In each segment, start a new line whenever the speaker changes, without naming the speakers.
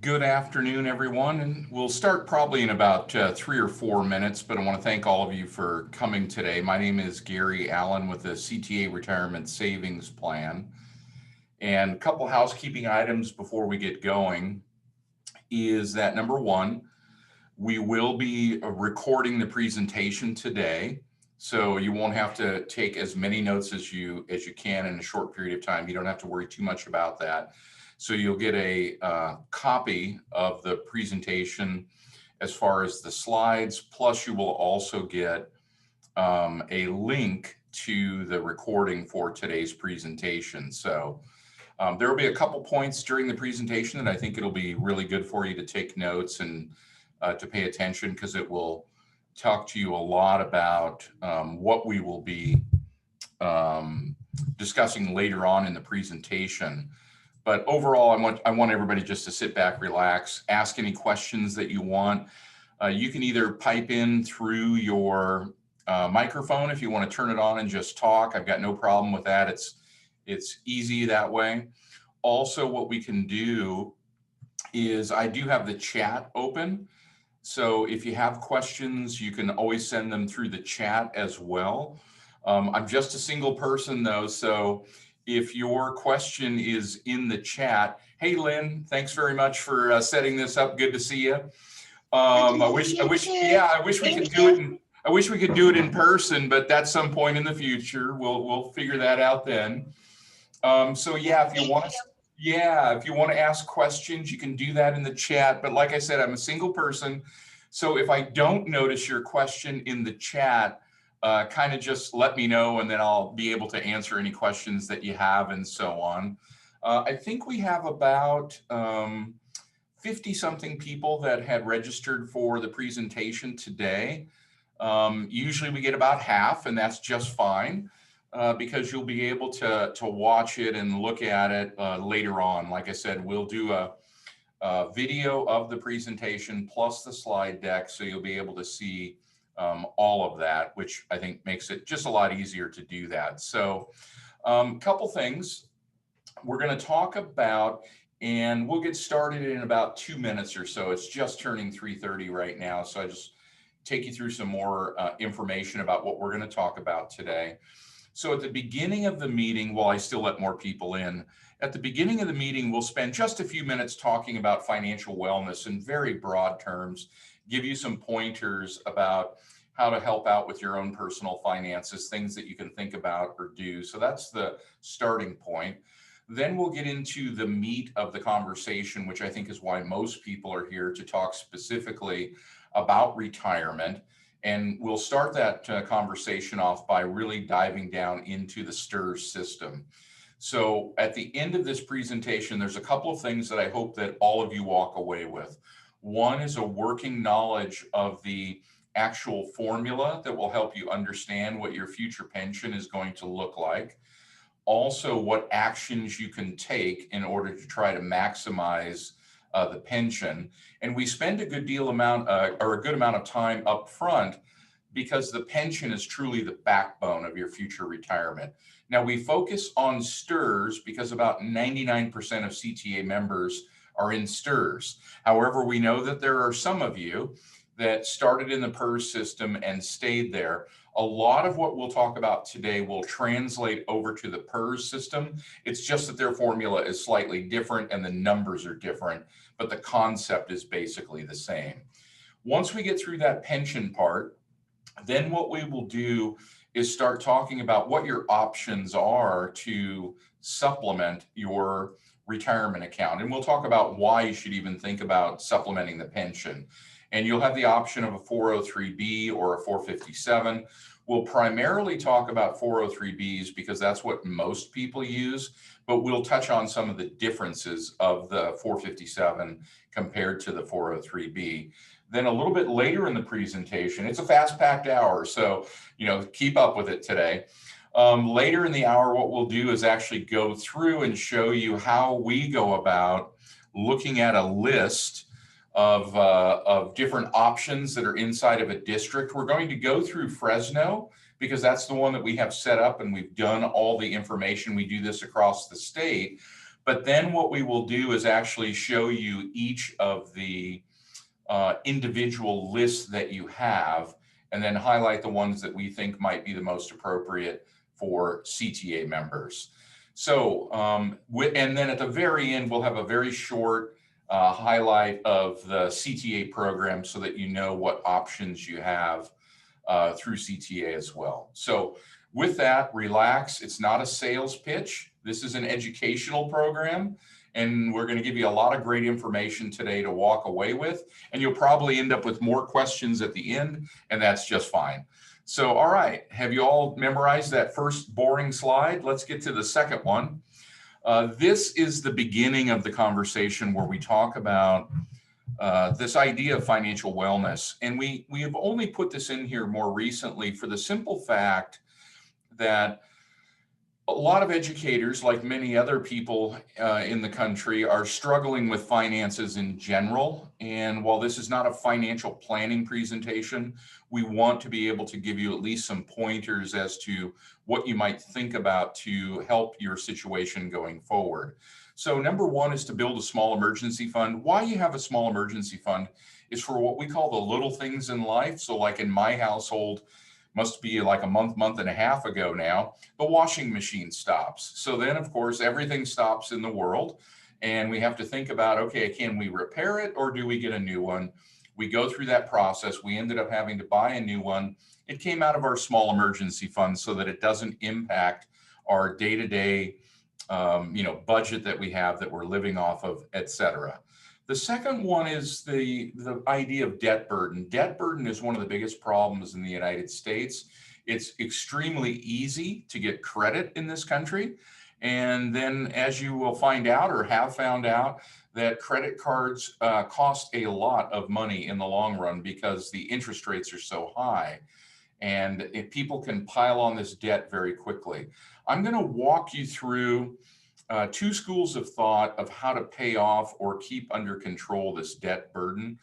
Good afternoon, everyone, and we'll start probably in about 3 or 4 minutes, but I want to thank all of you for coming today. My name is Gary Allen with the CTA Retirement Savings Plan. And a couple housekeeping items before we get going is that number one, we will be recording the presentation today. So you won't have to take as many notes as you can in a short period of time. You don't have to worry too much about that. So you'll get a copy of the presentation as far as the slides, plus you will also get a link to the recording for today's presentation. So there will be a couple points during the presentation that I think it'll be really good for you to take notes and to pay attention, because it will talk to you a lot about what we will be discussing later on in the presentation. But overall, I want everybody just to sit back, relax, ask any questions that you want. You can either pipe in through your microphone if you want to turn it on and just talk. I've got no problem with that. It's easy that way. Also, what we can do is I do have the chat open. So if you have questions, you can always send them through the chat as well. I'm just a single person though, so if your question is in the chat, hey Lynn, thanks very much for setting this up. Good to see you. I wish we could do it. I wish we could do it in person, but that's some point in the future. We'll figure that out then. So yeah, if you want to ask questions, you can do that in the chat. But like I said, I'm a single person, so if I don't notice your question in the chat, kind of just let me know, and then I'll be able to answer any questions that you have and so on. I think we have about 50 something people that had registered for the presentation today. Usually we get about half, and that's just fine because you'll be able to watch it and look at it later on. Like I said, we'll do a video of the presentation plus the slide deck, so you'll be able to see all of that, which I think makes it just a lot easier to do that. So couple things we're going to talk about, and we'll get started in about 2 minutes or so. It's just turning 3:30 right now, so I just take you through some more information about what we're going to talk about today. So at the beginning of the meeting, while I still let more people in, at the beginning of the meeting, we'll spend just a few minutes talking about financial wellness in very broad terms, give you some pointers about how to help out with your own personal finances, things that you can think about or do. So that's the starting point. Then we'll get into the meat of the conversation, which I think is why most people are here, to talk specifically about retirement. And we'll start that conversation off by really diving down into the STRS system. So at the end of this presentation, there's a couple of things that I hope that all of you walk away with. One is a working knowledge of the actual formula that will help you understand what your future pension is going to look like. Also, what actions you can take in order to try to maximize the pension. And we spend a good amount of time up front, because the pension is truly the backbone of your future retirement. Now, we focus on STRS because about 99% of CTA members are in STRS. However, we know that there are some of you that started in the PERS system and stayed there. A lot of what we'll talk about today will translate over to the PERS system. It's just that their formula is slightly different and the numbers are different, but the concept is basically the same. Once we get through that pension part, then what we will do is start talking about what your options are to supplement your retirement account. And we'll talk about why you should even think about supplementing the pension. And you'll have the option of a 403B or a 457. We'll primarily talk about 403Bs because that's what most people use, but we'll touch on some of the differences of the 457 compared to the 403B. Then a little bit later in the presentation, it's a fast-packed hour, so keep up with it today. Later in the hour, what we'll do is actually go through and show you how we go about looking at a list of different options that are inside of a district. We're going to go through Fresno because that's the one that we have set up, and we've done all the information. We do this across the state. But then what we will do is actually show you each of the individual lists that you have, and then highlight the ones that we think might be the most appropriate for CTA members. So, and then at the very end, we'll have a very short highlight of the CTA program so that you know what options you have through CTA as well. So with that, relax. It's not a sales pitch. This is an educational program, and we're going to give you a lot of great information today to walk away with, and you'll probably end up with more questions at the end, and that's just fine. So, all right, have you all memorized that first boring slide? Let's get to the second one. This is the beginning of the conversation where we talk about this idea of financial wellness. And we have only put this in here more recently for the simple fact that a lot of educators, like many other people in the country, are struggling with finances in general. And while this is not a financial planning presentation, we want to be able to give you at least some pointers as to what you might think about to help your situation going forward. So number one is to build a small emergency fund. Why you have a small emergency fund is for what we call the little things in life. So like in my household, must be like a month and a half ago now, the washing machine stops. So then, of course, everything stops in the world. And we have to think about, okay, can we repair it or do we get a new one? We go through that process. We ended up having to buy a new one. It came out of our small emergency fund so that it doesn't impact our day-to-day budget that we have that we're living off of, et cetera. The second one is the idea of debt burden. Debt burden is one of the biggest problems in the United States. It's extremely easy to get credit in this country. And then as you will find out or have found out, that credit cards cost a lot of money in the long run because the interest rates are so high. And people can pile on this debt very quickly. I'm going to walk you through two schools of thought of how to pay off or keep under control this debt burden.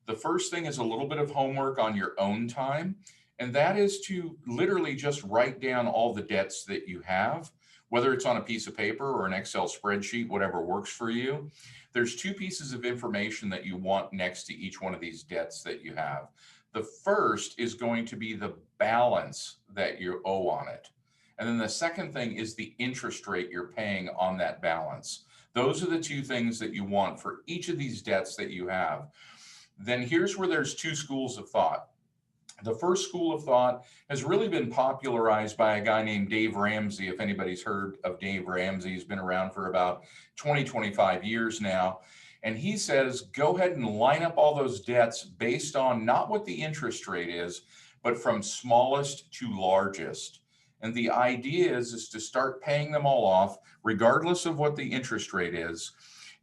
The first thing is a little bit of homework on your own time, and that is to literally just write down all the debts that you have, whether it's on a piece of paper or an Excel spreadsheet, whatever works for you. There's two pieces of information that you want next to each one of these debts that you have. The first is going to be the balance that you owe on it. And then the second thing is the interest rate you're paying on that balance. Those are the two things that you want for each of these debts that you have. Then here's where there's two schools of thought. The first school of thought has really been popularized by a guy named Dave Ramsey. If anybody's heard of Dave Ramsey, he's been around for about 25 years now. And he says, go ahead and line up all those debts based on not what the interest rate is, but from smallest to largest. And the idea is to start paying them all off, regardless of what the interest rate is,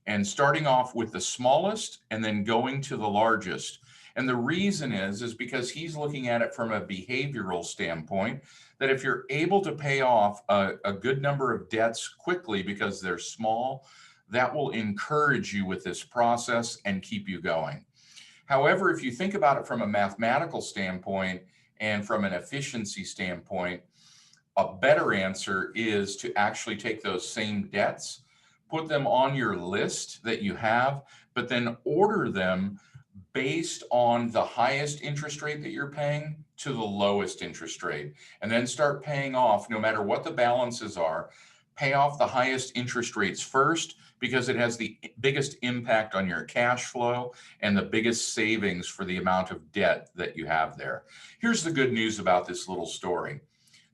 and starting off with the smallest and then going to the largest. And the reason is because he's looking at it from a behavioral standpoint, that if you're able to pay off a good number of debts quickly because they're small, that will encourage you with this process and keep you going. However, if you think about it from a mathematical standpoint and from an efficiency standpoint, a better answer is to actually take those same debts, put them on your list that you have, but then order them based on the highest interest rate that you're paying to the lowest interest rate, and then start paying off, no matter what the balances are, pay off the highest interest rates first, because it has the biggest impact on your cash flow and the biggest savings for the amount of debt that you have there. Here's the good news about this little story.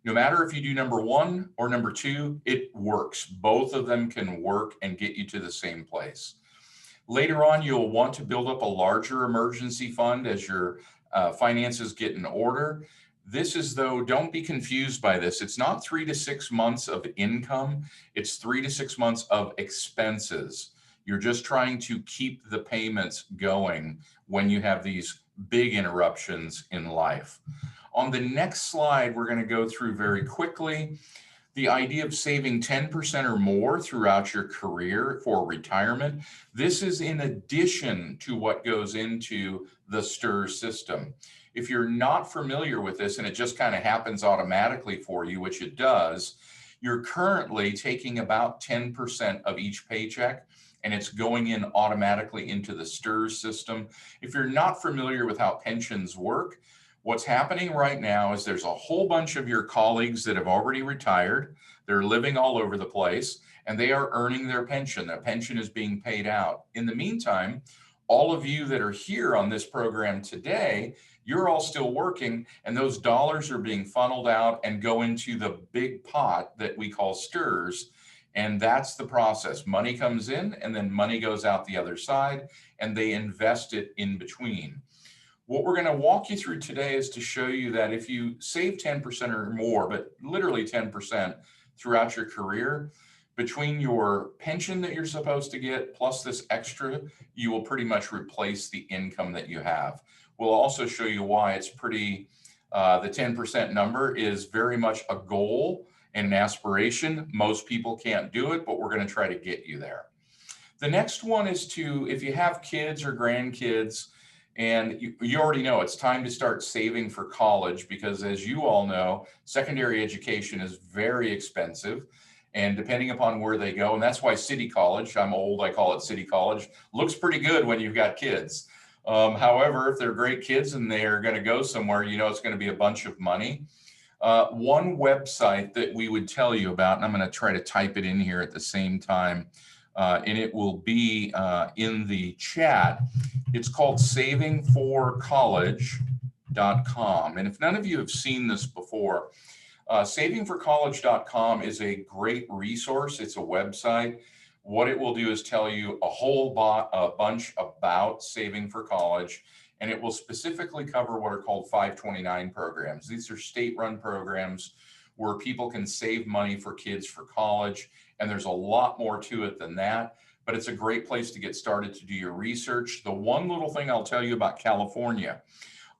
No matter if you do number one or number two, it works. Both of them can work and get you to the same place. Later on, you'll want to build up a larger emergency fund as your finances get in order. This is, though, don't be confused by this. It's not 3 to 6 months of income. It's 3 to 6 months of expenses. You're just trying to keep the payments going when you have these big interruptions in life. On the next slide, we're going to go through very quickly the idea of saving 10% or more throughout your career for retirement. This is in addition to what goes into the STIR system. If you're not familiar with this and it just kind of happens automatically for you, which it does, You're currently taking about 10% of each paycheck, and it's going in automatically into the STRS system. If you're not familiar with how pensions work, what's happening right now is there's a whole bunch of your colleagues that have already retired. They're living all over the place, and they are earning their pension. Their pension is being paid out. In the meantime, all of you that are here on this program today, you're all still working, and those dollars are being funneled out and go into the big pot that we call STRS. And that's the process. Money comes in and then money goes out the other side, and they invest it in between. What we're going to walk you through today is to show you that if you save 10% or more, but literally 10% throughout your career, between your pension that you're supposed to get plus this extra, you will pretty much replace the income that you have. We'll also show you why it's pretty, the 10% number is very much a goal and an aspiration. Most people can't do it, but we're going to try to get you there. The next one is to, if you have kids or grandkids, and you already know it's time to start saving for college, because as you all know, secondary education is very expensive. And depending upon where they go, and that's why City College, I'm old, I call it City College, looks pretty good when you've got kids. However, if they're great kids and they're going to go somewhere, you know it's going to be a bunch of money. One website that we would tell you about, and I'm going to try to type it in here at the same time, and it will be in the chat. It's called savingforcollege.com. And if none of you have seen this before, savingforcollege.com is a great resource. It's a website. What it will do is tell you a bunch about saving for college, and it will specifically cover what are called 529 programs. These are state-run programs where people can save money for kids for college, and there's a lot more to it than that, but it's a great place to get started to do your research. The one little thing I'll tell you about California,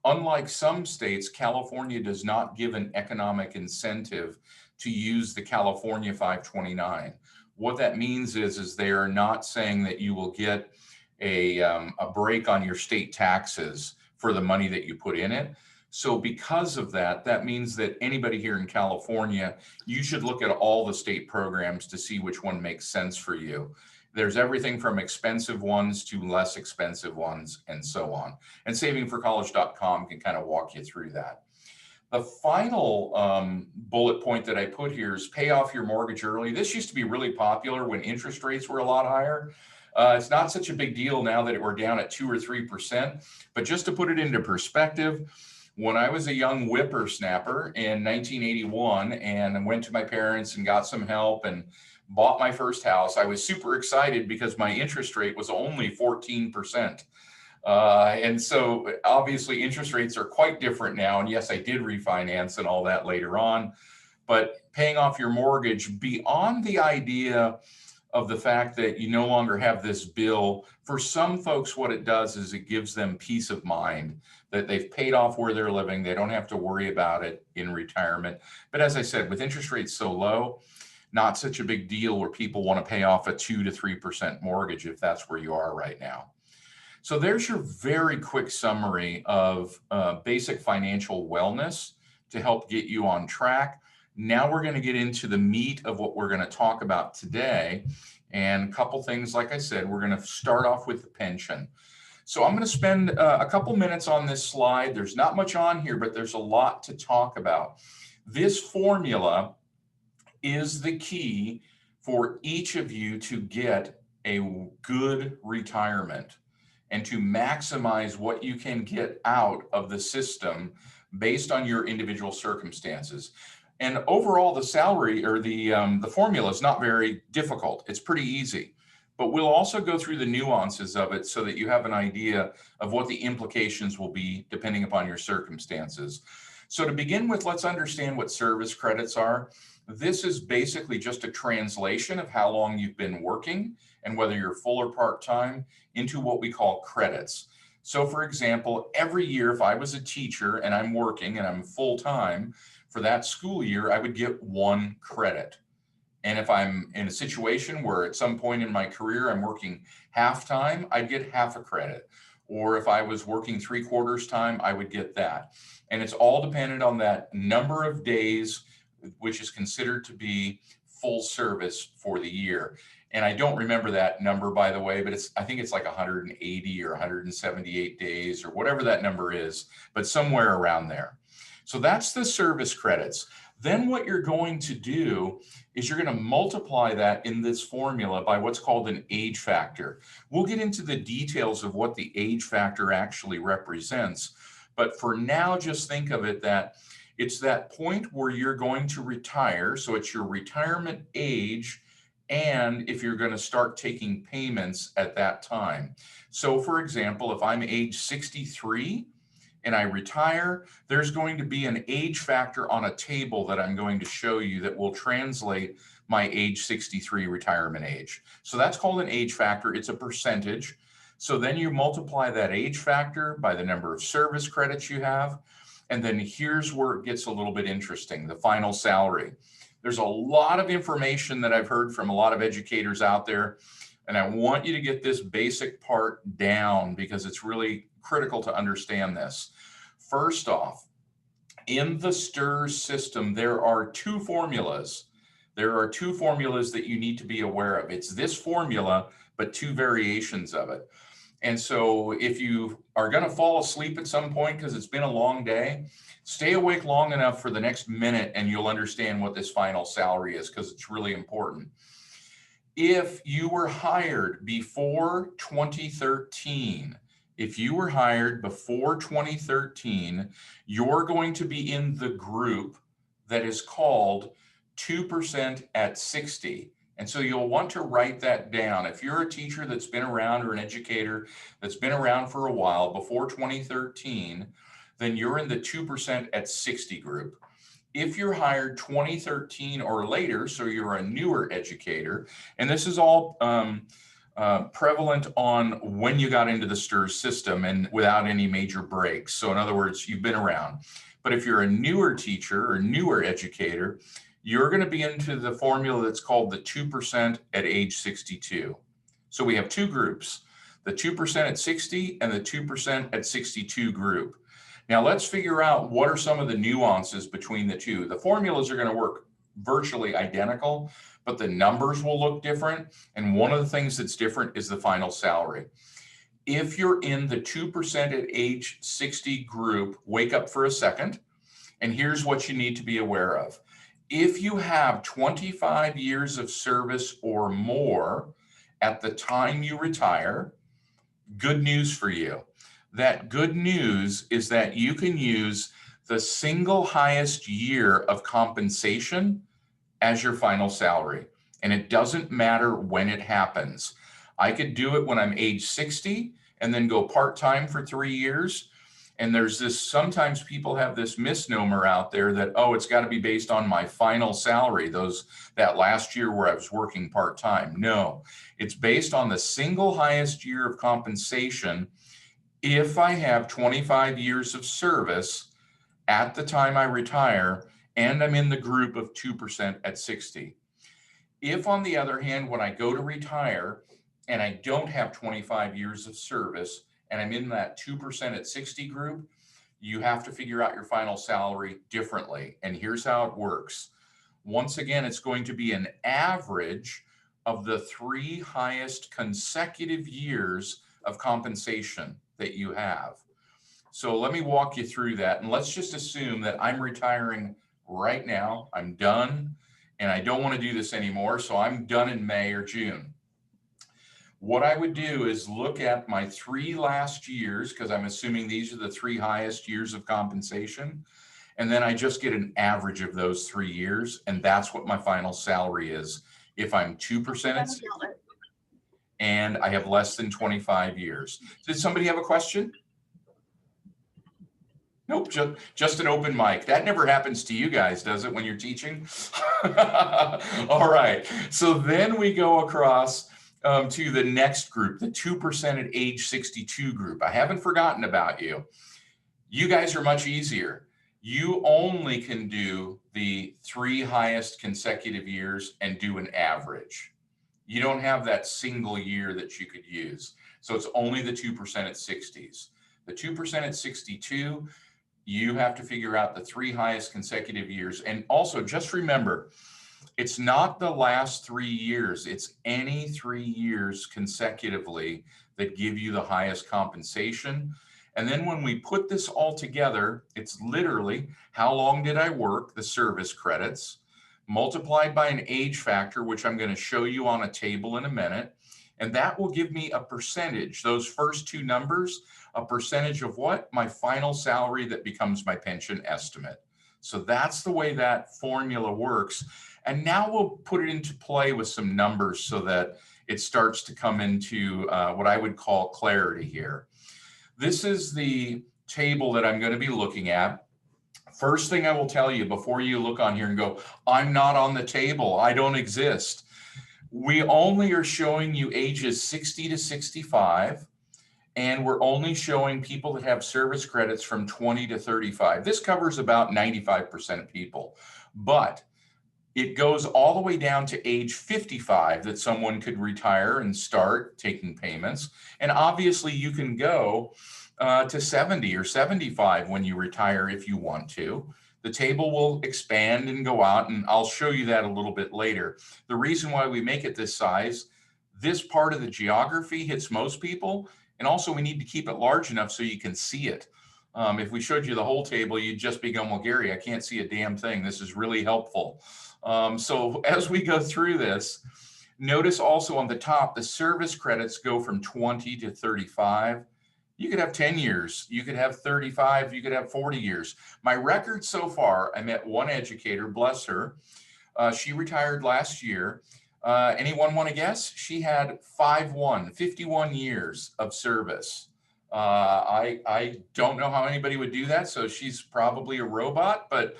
unlike some states, California does not give an economic incentive to use the California 529. What that means is they are not saying that you will get a break on your state taxes for the money that you put in it. So because of that, that means that anybody here in California, you should look at all the state programs to see which one makes sense for you. There's everything from expensive ones to less expensive ones and so on. And savingforcollege.com can kind of walk you through that. The final bullet point that I put here is pay off your mortgage early. This used to be really popular when interest rates were a lot higher. It's not such a big deal now that we're down at 2 or 3%. But just to put it into perspective, when I was a young whippersnapper in 1981 and went to my parents and got some help and bought my first house, I was super excited because my interest rate was only 14%. And so obviously interest rates are quite different now. And yes, I did refinance and all that later on, but paying off your mortgage beyond the idea of the fact that you no longer have this bill, for some folks, what it does is it gives them peace of mind that they've paid off where they're living. They don't have to worry about it in retirement. But as I said, with interest rates so low, not such a big deal where people want to pay off a 2 to 3% mortgage if that's where you are right now. So there's your very quick summary of basic financial wellness to help get you on track. Now we're going to get into the meat of what we're going to talk about today. And a couple things, like I said, we're going to start off with the pension. So I'm going to spend a couple minutes on this slide. There's not much on here, but there's a lot to talk about. This formula is the key for each of you to get a good retirement and to maximize what you can get out of the system based on your individual circumstances. And overall, the salary or the formula is not very difficult. It's pretty easy, but we'll also go through the nuances of it so that you have an idea of what the implications will be depending upon your circumstances. So to begin with, let's understand what service credits are. This is basically just a translation of how long you've been working and whether you're full or part-time into what we call credits. So for example, every year, if I was a teacher and I'm working and I'm full-time, for that school year, I would get 1 credit. And if I'm in a situation where at some point in my career, I'm working half-time, I'd get half a credit. Or if I was working 3/4 time, I would get that. And it's all dependent on that number of days which is considered to be full service for the year. And I don't remember that number, by the way, but I think it's like 180 or 178 days or whatever that number is, but somewhere around there. So that's the service credits. Then what you're going to do is you're going to multiply that in this formula by what's called an age factor. We'll get into the details of what the age factor actually represents. But for now, just think of it that it's that point where you're going to retire. So it's your retirement age, and if you're going to start taking payments at that time. So for example, if I'm age 63 and I retire, there's going to be an age factor on a table that I'm going to show you that will translate my age 63 retirement age. So that's called an age factor. It's a percentage. So then you multiply that age factor by the number of service credits you have. And then here's where it gets a little bit interesting, the final salary. There's a lot of information that I've heard from a lot of educators out there, and I want you to get this basic part down because it's really critical to understand this. First off, in the STRS system, there are two formulas. There are two formulas that you need to be aware of. It's this formula, but two variations of it. And so if you are going to fall asleep at some point because it's been a long day, stay awake long enough for the next minute and you'll understand what this final salary is, because it's really important. If you were hired before 2013, you're going to be in the group that is called 2% at 60. And so you'll want to write that down. If you're a teacher that's been around or an educator that's been around for a while before 2013, then you're in the 2% at 60 group. If you're hired 2013 or later, so you're a newer educator, and this is all prevalent on when you got into the STRS system and without any major breaks. So in other words, you've been around. But if you're a newer teacher or newer educator, you're going to be into the formula that's called the 2% at age 62. So we have two groups, the 2% at 60 and the 2% at 62 group. Now let's figure out what are some of the nuances between the two. The formulas are going to work virtually identical, but the numbers will look different. And one of the things that's different is the final salary. If you're in the 2% at age 60 group, wake up for a second. And here's what you need to be aware of. If you have 25 years of service or more at the time you retire, good news for you. That good news is that you can use the single highest year of compensation as your final salary. And it doesn't matter when it happens. I could do it when I'm age 60 and then go part-time for 3 years. And there's this, sometimes people have this misnomer out there that, oh, it's got to be based on my final salary, that last year where I was working part-time. No, it's based on the single highest year of compensation if I have 25 years of service at the time I retire and I'm in the group of 2% at 60. If, on the other hand, when I go to retire and I don't have 25 years of service and I'm in that 2% at 60 group, you have to figure out your final salary differently. And here's how it works. Once again, it's going to be an average of the 3 highest consecutive years of compensation that you have. So let me walk you through that. And let's just assume that I'm retiring right now. I'm done and I don't want to do this anymore. So I'm done in May or June. What I would do is look at my 3 last years, because I'm assuming these are the 3 highest years of compensation. And then I just get an average of those 3 years. And that's what my final salary is. If I'm 2% and I have less than 25 years. Did somebody have a question? Nope, just an open mic. That never happens to you guys, does it, when you're teaching? All right, so then we go across to the next group, the 2% at age 62 group. I haven't forgotten about you. You guys are much easier. You only can do the 3 highest consecutive years and do an average. You don't have that single year that you could use. So it's only the 2% at 60s. The 2% at 62, You have to figure out the 3 highest consecutive years. And also just remember, it's not the last 3 years, it's any 3 years consecutively that give you the highest compensation. And then when we put this all together, it's literally how long did I work, the service credits, multiplied by an age factor, which I'm going to show you on a table in a minute. And that will give me a percentage, those first 2 numbers, a percentage of what? My final salary that becomes my pension estimate. So that's the way that formula works. And now we'll put it into play with some numbers so that it starts to come into what I would call clarity here. This is the table that I'm going to be looking at. First thing I will tell you before you look on here and go, I'm not on the table, I don't exist. We only are showing you ages 60 to 65, and we're only showing people that have service credits from 20 to 35. This covers about 95% of people, but it goes all the way down to age 55 that someone could retire and start taking payments. And obviously you can go to 70 or 75 when you retire if you want to. The table will expand and go out, and I'll show you that a little bit later. The reason why we make it this size, this part of the geography hits most people, and also we need to keep it large enough so you can see it. If we showed you the whole table, you'd just be going, well, Gary, I can't see a damn thing. This is really helpful. So as we go through this, notice also on the top, the service credits go from 20 to 35. You could have 10 years, you could have 35, you could have 40 years. My record so far, I met one educator, bless her. She retired last year. Anyone want to guess? She had 51 years of service. I don't know how anybody would do that, so she's probably a robot, but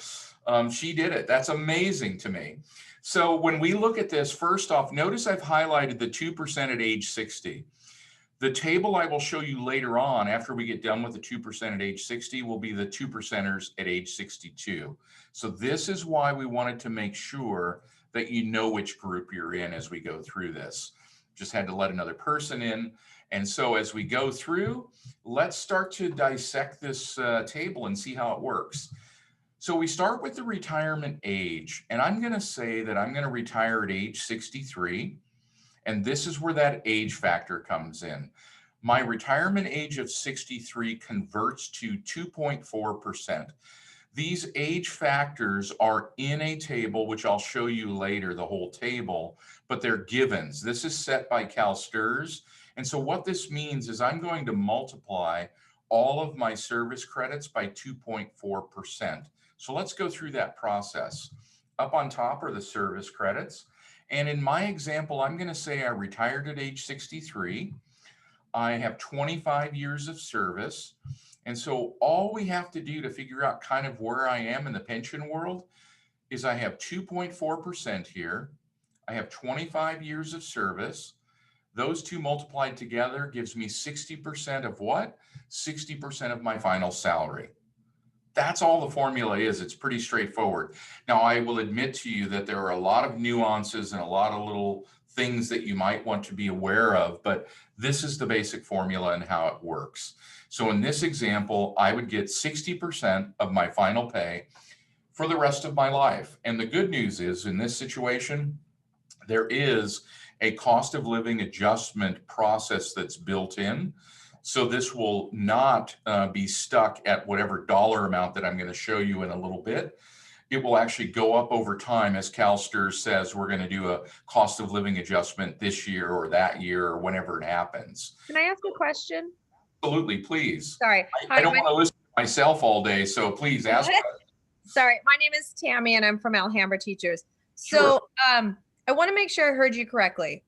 she did it. That's amazing to me. So when we look at this, first off, notice I've highlighted the 2% at age 60. The table I will show you later on after we get done with the 2% at age 60 will be the 2%ers at age 62. So this is why we wanted to make sure that you know which group you're in as we go through this. Just had to let another person in. And so as we go through, let's start to dissect this table and see how it works. So we start with the retirement age, and I'm going to say that I'm going to retire at age 63. And this is where that age factor comes in. My retirement age of 63 converts to 2.4%. These age factors are in a table, which I'll show you later, the whole table, but they're givens. This is set by CalSTRS. And so what this means is I'm going to multiply all of my service credits by 2.4%. So let's go through that process. Up on top are the service credits. And in my example, I'm going to say I retired at age 63. I have 25 years of service. And so all we have to do to figure out kind of where I am in the pension world is I have 2.4% here. I have 25 years of service. Those two multiplied together gives me 60% of what? 60% of my final salary. That's all the formula is. It's pretty straightforward. Now, I will admit to you that there are a lot of nuances and a lot of little things that you might want to be aware of, but this is the basic formula and how it works. So in this example, I would get 60% of my final pay for the rest of my life. And the good news is in this situation, there is a cost of living adjustment process that's built in. So this will not be stuck at whatever dollar amount that I'm going to show you in a little bit. It will actually go up over time. As CalSTRS says, we're going to do a cost of living adjustment this year or that year or whenever it happens.
Can I ask a question?
Absolutely, please.
Sorry.
I don't want to listen to myself all day, so please ask.
Sorry, my name is Tammy and I'm from Alhambra Teachers. So I want to make sure I heard you correctly.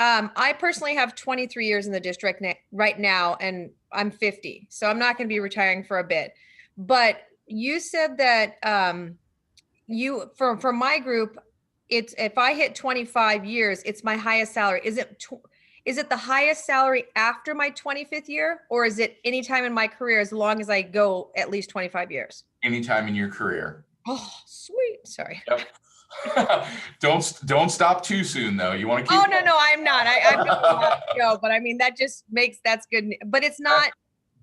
I personally have 23 years in the district right now, and I'm 50. So I'm not going to be retiring for a bit. But you said that for my group, it's if I hit 25 years, it's my highest salary. Is it the highest salary after my 25th year, or is it any time in my career as long as I go at least 25 years?
Anytime in your career.
Oh, sweet. Sorry.
Yep. Don't stop too soon though. You want to keep.
Oh no, I'm not. I really want to go, but I mean that just makes that's good. But it's not.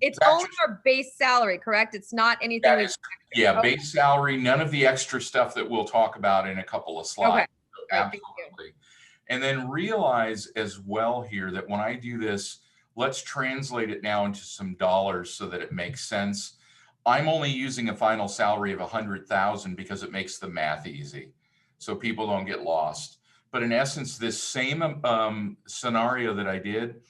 It's only our base salary, correct? It's not anything
That
we.
is, yeah,
Okay.
base salary, none of the extra stuff that we'll talk about in a couple of
Okay.
slides.
Great. Thank you.
Absolutely. And then realize as well here that when I do this, let's translate it now into some dollars so that it makes sense. I'm only using a final salary of 100,000 because it makes the math easy, so people don't get lost. But in essence, this same scenario that I did,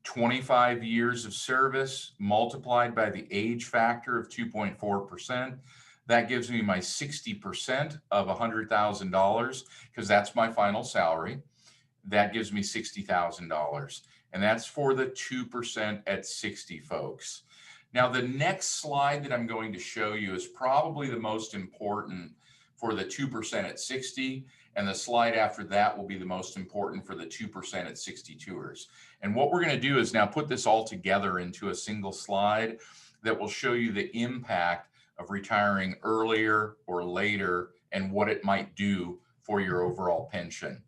25 years of service multiplied by the age factor of 2.4%. That gives me my 60% of $100,000 because that's my final salary. That gives me $60,000. And that's for the 2% at 60, folks. Now, the next slide that I'm going to show you is probably the most important for the 2% at 60. And the slide after that will be the most important for the 2% at 60 tours. And what we're going to do is now put this all together into a single slide that will show you the impact of retiring earlier or later and what it might do for your overall pension.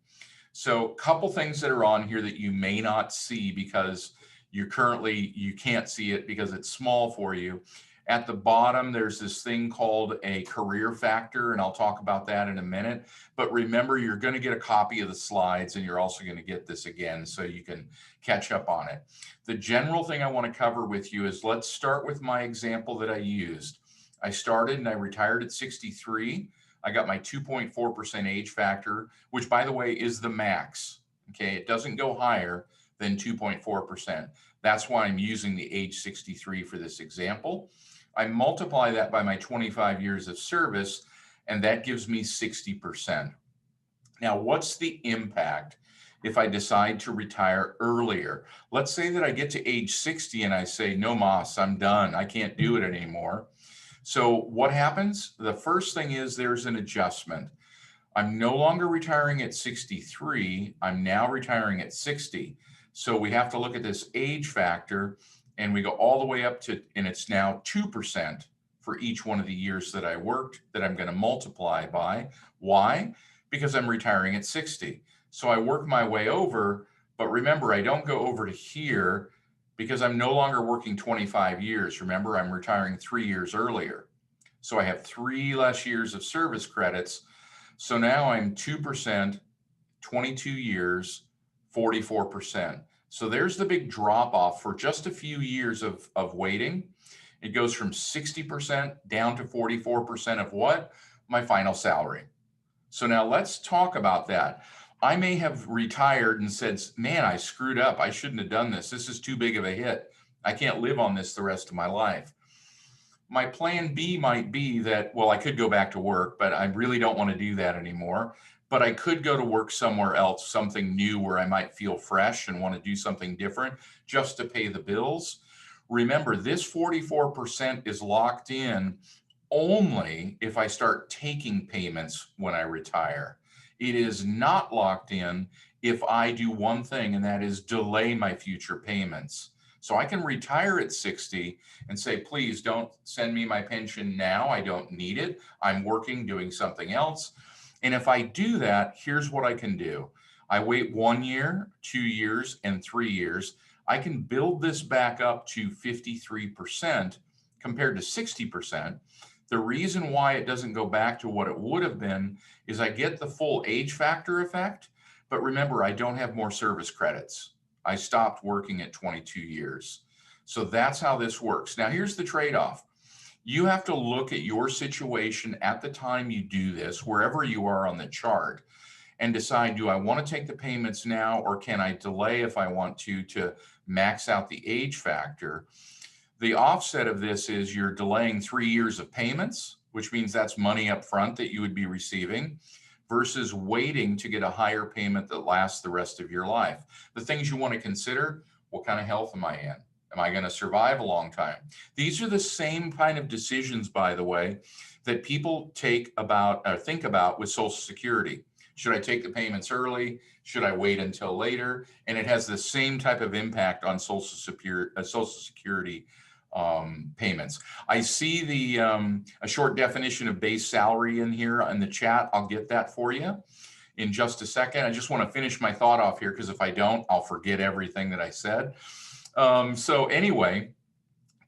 So a couple things that are on here that you may not see because you can't see it because it's small for you. At the bottom, there's this thing called a career factor, and I'll talk about that in a minute. But remember, you're going to get a copy of the slides, and you're also going to get this again so you can catch up on it. The general thing I want to cover with you is let's start with my example that I used. I started and I retired at 63. I got my 2.4% age factor, which, by the way, is the max. Okay, it doesn't go higher than 2.4%. That's why I'm using the age 63 for this example. I multiply that by my 25 years of service, and that gives me 60%. Now, what's the impact if I decide to retire earlier? Let's say that I get to age 60 and I say, no mas, I'm done. I can't do it anymore. So what happens? The first thing is there's an adjustment. I'm no longer retiring at 63. I'm now retiring at 60. So we have to look at this age factor, and we go all the way up to, and it's now 2% for each one of the years that I worked that I'm going to multiply by. Why? Because I'm retiring at 60. So I work my way over, but remember, I don't go over to here because I'm no longer working 25 years. Remember, I'm retiring 3 years earlier. So I have 3 less years of service credits. So now I'm 2%, 22 years, 44%. So there's the big drop off for just a few years of waiting. It goes from 60% down to 44% of what? My final salary. So now let's talk about that. I may have retired and said, man, I screwed up. I shouldn't have done this. This is too big of a hit. I can't live on this the rest of my life. My plan B might be that, well, I could go back to work, but I really don't want to do that anymore. But I could go to work somewhere else, something new where I might feel fresh and want to do something different just to pay the bills. Remember, this 44% is locked in only if I start taking payments when I retire. It is not locked in if I do one thing, and that is delay my future payments. So I can retire at 60 and say, please don't send me my pension now. I don't need it. I'm working, doing something else. And if I do that, here's what I can do. I wait 1 year, 2 years, and 3 years. I can build this back up to 53% compared to 60%. The reason why it doesn't go back to what it would have been is I get the full age factor effect. But remember, I don't have more service credits. I stopped working at 22 years. So that's how this works. Now, here's the trade-off. You have to look at your situation at the time you do this, wherever you are on the chart, and decide, do I want to take the payments now, or can I delay if I want to max out the age factor? The offset of this is you're delaying 3 years of payments, which means that's money up front that you would be receiving, versus waiting to get a higher payment that lasts the rest of your life. The things you want to consider: what kind of health am I in? Am I going to survive a long time? These are the same kind of decisions, by the way, that people think about with Social Security. Should I take the payments early? Should I wait until later? And it has the same type of impact on Social Security payments. I see a short definition of base salary in here in the chat. I'll get that for you in just a second. I just want to finish my thought off here, because if I don't, I'll forget everything that I said. So anyway,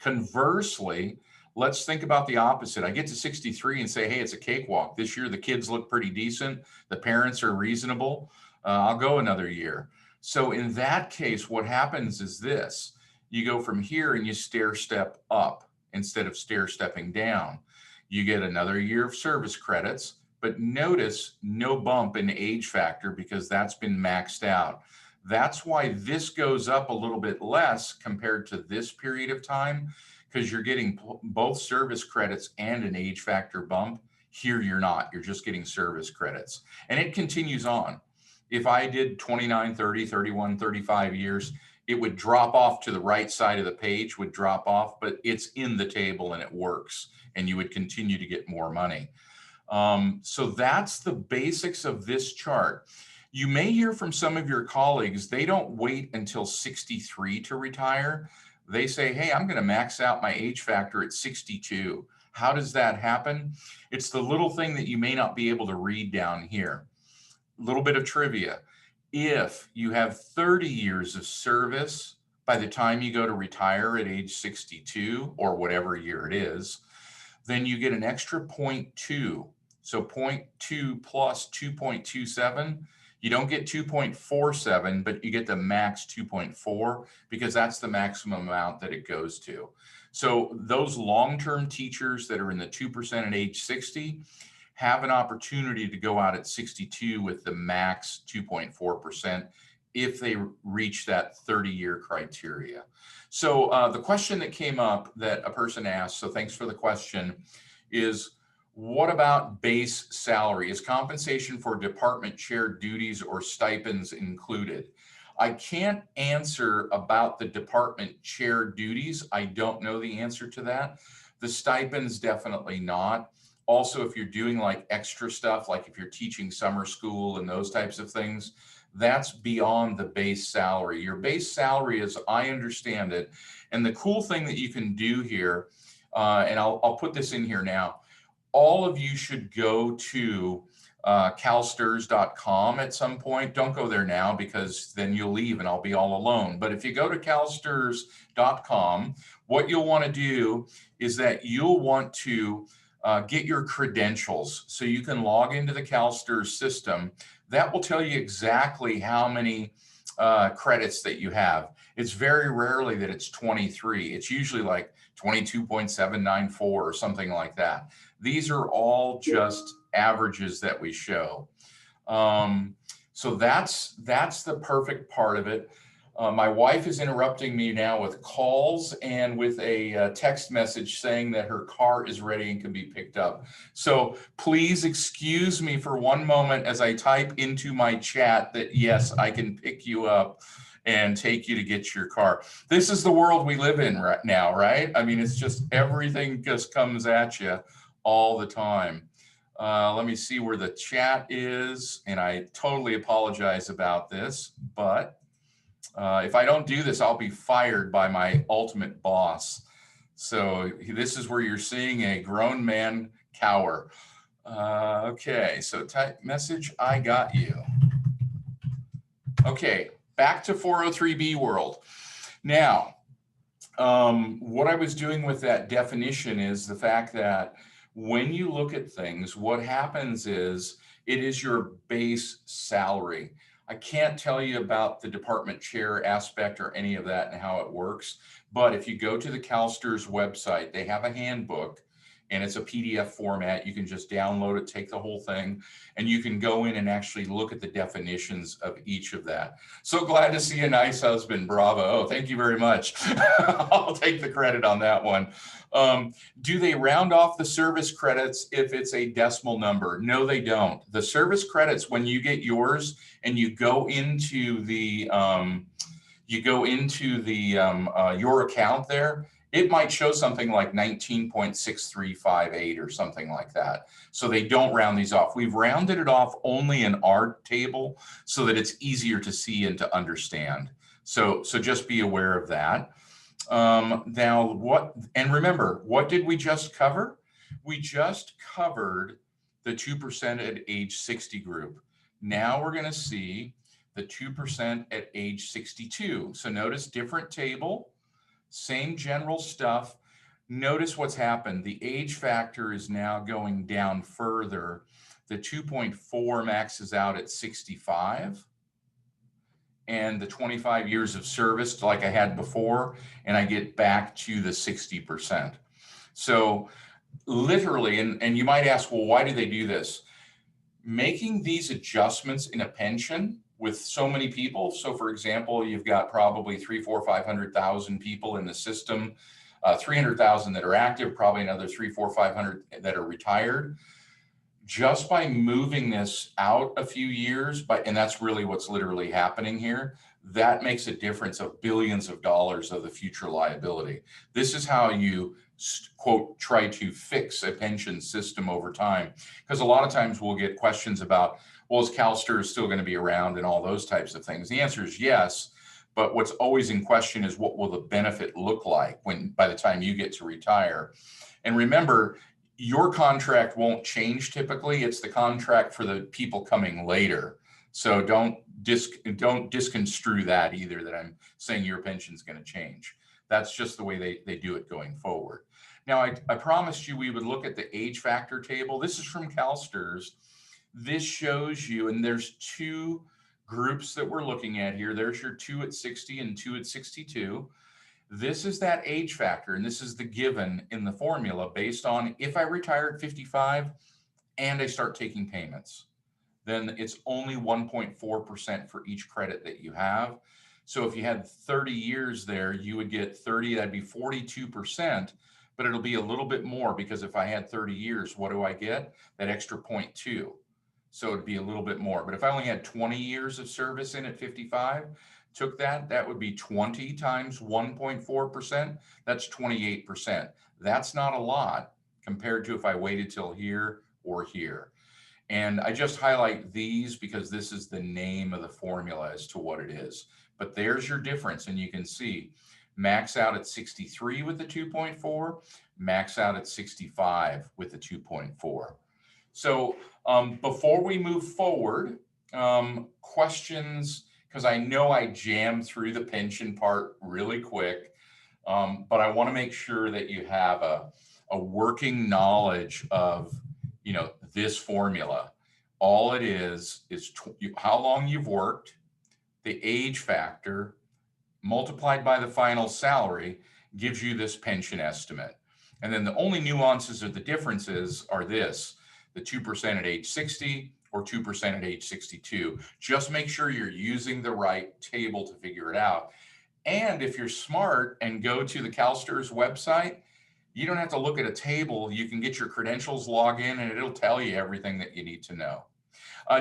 Conversely, let's think about the opposite. I get to 63 and say, hey, it's a cakewalk. This year, the kids look pretty decent. The parents are reasonable. I'll go another year. So in that case, what happens is this. You go from here and you stair step up instead of stair stepping down. You get another year of service credits, but notice no bump in age factor because that's been maxed out. That's why this goes up a little bit less compared to this period of time, because you're getting both service credits and an age factor bump. Here you're not, you're just getting service credits. And it continues on. If I did 29, 30, 31, 35 years, it would drop off to the right side of the page, would drop off, but it's in the table and it works, and you would continue to get more money. So that's the basics of this chart. You may hear from some of your colleagues, they don't wait until 63 to retire. They say, hey, I'm going to max out my age factor at 62. How does that happen? It's the little thing that you may not be able to read down here. A little bit of trivia. If you have 30 years of service by the time you go to retire at age 62 or whatever year it is, then you get an extra 0.2. So 0.2 plus 2.27. You don't get 2.47, but you get the max 2.4 because that's the maximum amount that it goes to. So those long-term teachers that are in the 2% at age 60 have an opportunity to go out at 62 with the max 2.4% if they reach that 30-year criteria. So the question that came up that a person asked, so thanks for the question, is what about base salary? Is compensation for department chair duties or stipends included? I can't answer about the department chair duties. I don't know the answer to that. The stipends, definitely not. Also, if you're doing like extra stuff, like if you're teaching summer school and those types of things, that's beyond the base salary. Your base salary, as I understand it, and the cool thing that you can do here, and I'll put this in here now, all of you should go to calstrs.com at some point. Don't go there now because then you'll leave and I'll be all alone. But if you go to calstrs.com, what you'll want to do is that you'll want to get your credentials so you can log into the CalSTRS system. That will tell you exactly how many credits that you have. It's very rarely that it's 23. It's usually like 22.794 or something like that. These are all just averages that we show. So that's the perfect part of it. My wife is interrupting me now with calls and with a text message saying that her car is ready and can be picked up. So please excuse me for one moment as I type into my chat that yes, I can pick you up and take you to get your car. This is the world we live in right now, right? I mean, it's just everything just comes at you all the time. Let me see where the chat is, and I totally apologize about this, but if I don't do this, I'll be fired by my ultimate boss. So this is where you're seeing a grown man cower. Okay, so type message, I got you. Okay, back to 403B world. Now, what I was doing with that definition is the fact that when you look at things, what happens is it is your base salary. I can't tell you about the department chair aspect or any of that and how it works, but if you go to the CalSTRS website, they have a handbook and it's a PDF format. You can just download it, take the whole thing, and you can go in and actually look at the definitions of each of that. So glad to see a nice husband, bravo. Oh, thank you very much. I'll take the credit on that one. Do they round off the service credits if it's a decimal number? No, they don't. The service credits, when you get yours and you go into the your account there, it might show something like 19.6358 or something like that. So they don't round these off. We've rounded it off only in our table so that it's easier to see and to understand. So just be aware of that. Now and remember, what did we just cover? We just covered the 2% at age 60 group. Now we're going to see the 2% at age 62. So notice different table, same general stuff. Notice what's happened. The age factor is now going down further. The 2.4 maxes out at 65, and the 25 years of service like I had before, and I get back to the 60%. So literally, and you might ask, well, why do they do this? Making these adjustments in a pension with so many people. So for example, you've got probably 3, 4, 500,000 people in the system, 300,000 that are active, probably another 3, 4, 500 that are retired. Just by moving this out a few years, and that's really what's literally happening here, that makes a difference of billions of dollars of the future liability. This is how you, quote, try to fix a pension system over time. Because a lot of times we'll get questions about, well, is CalSTRS still going to be around and all those types of things? The answer is yes. But what's always in question is what will the benefit look like by the time you get to retire? And remember, your contract won't change typically. It's the contract for the people coming later. So don't disconstrue that either, that I'm saying your pension's going to change. That's just the way they do it going forward. Now, I promised you we would look at the age factor table. This is from CalSTRS. This shows you, and there's two groups that we're looking at here. There's your 2 at 60 and 2 at 62. This is that age factor, and this is the given in the formula based on if I retire at 55 and I start taking payments, then it's only 1.4% for each credit that you have. So if you had 30 years there, you would get 30, that'd be 42%, but it'll be a little bit more because if I had 30 years, what do I get? That extra 0.2. So it'd be a little bit more. But if I only had 20 years of service in at 55, took that would be 20 times 1.4%. That's 28%. That's not a lot compared to if I waited till here or here. And I just highlight these because this is the name of the formula as to what it is. But there's your difference. And you can see max out at 63 with the 2.4, max out at 65 with the 2.4. So before we move forward, questions, because I know I jammed through the pension part really quick, but I want to make sure that you have a working knowledge of, this formula. All it is how long you've worked, the age factor, multiplied by the final salary gives you this pension estimate. And then the only nuances of the differences are this, the 2% at age 60 or 2% at age 62. Just make sure you're using the right table to figure it out. And if you're smart and go to the CalSTRS website, you don't have to look at a table. You can get your credentials, log in, and it'll tell you everything that you need to know.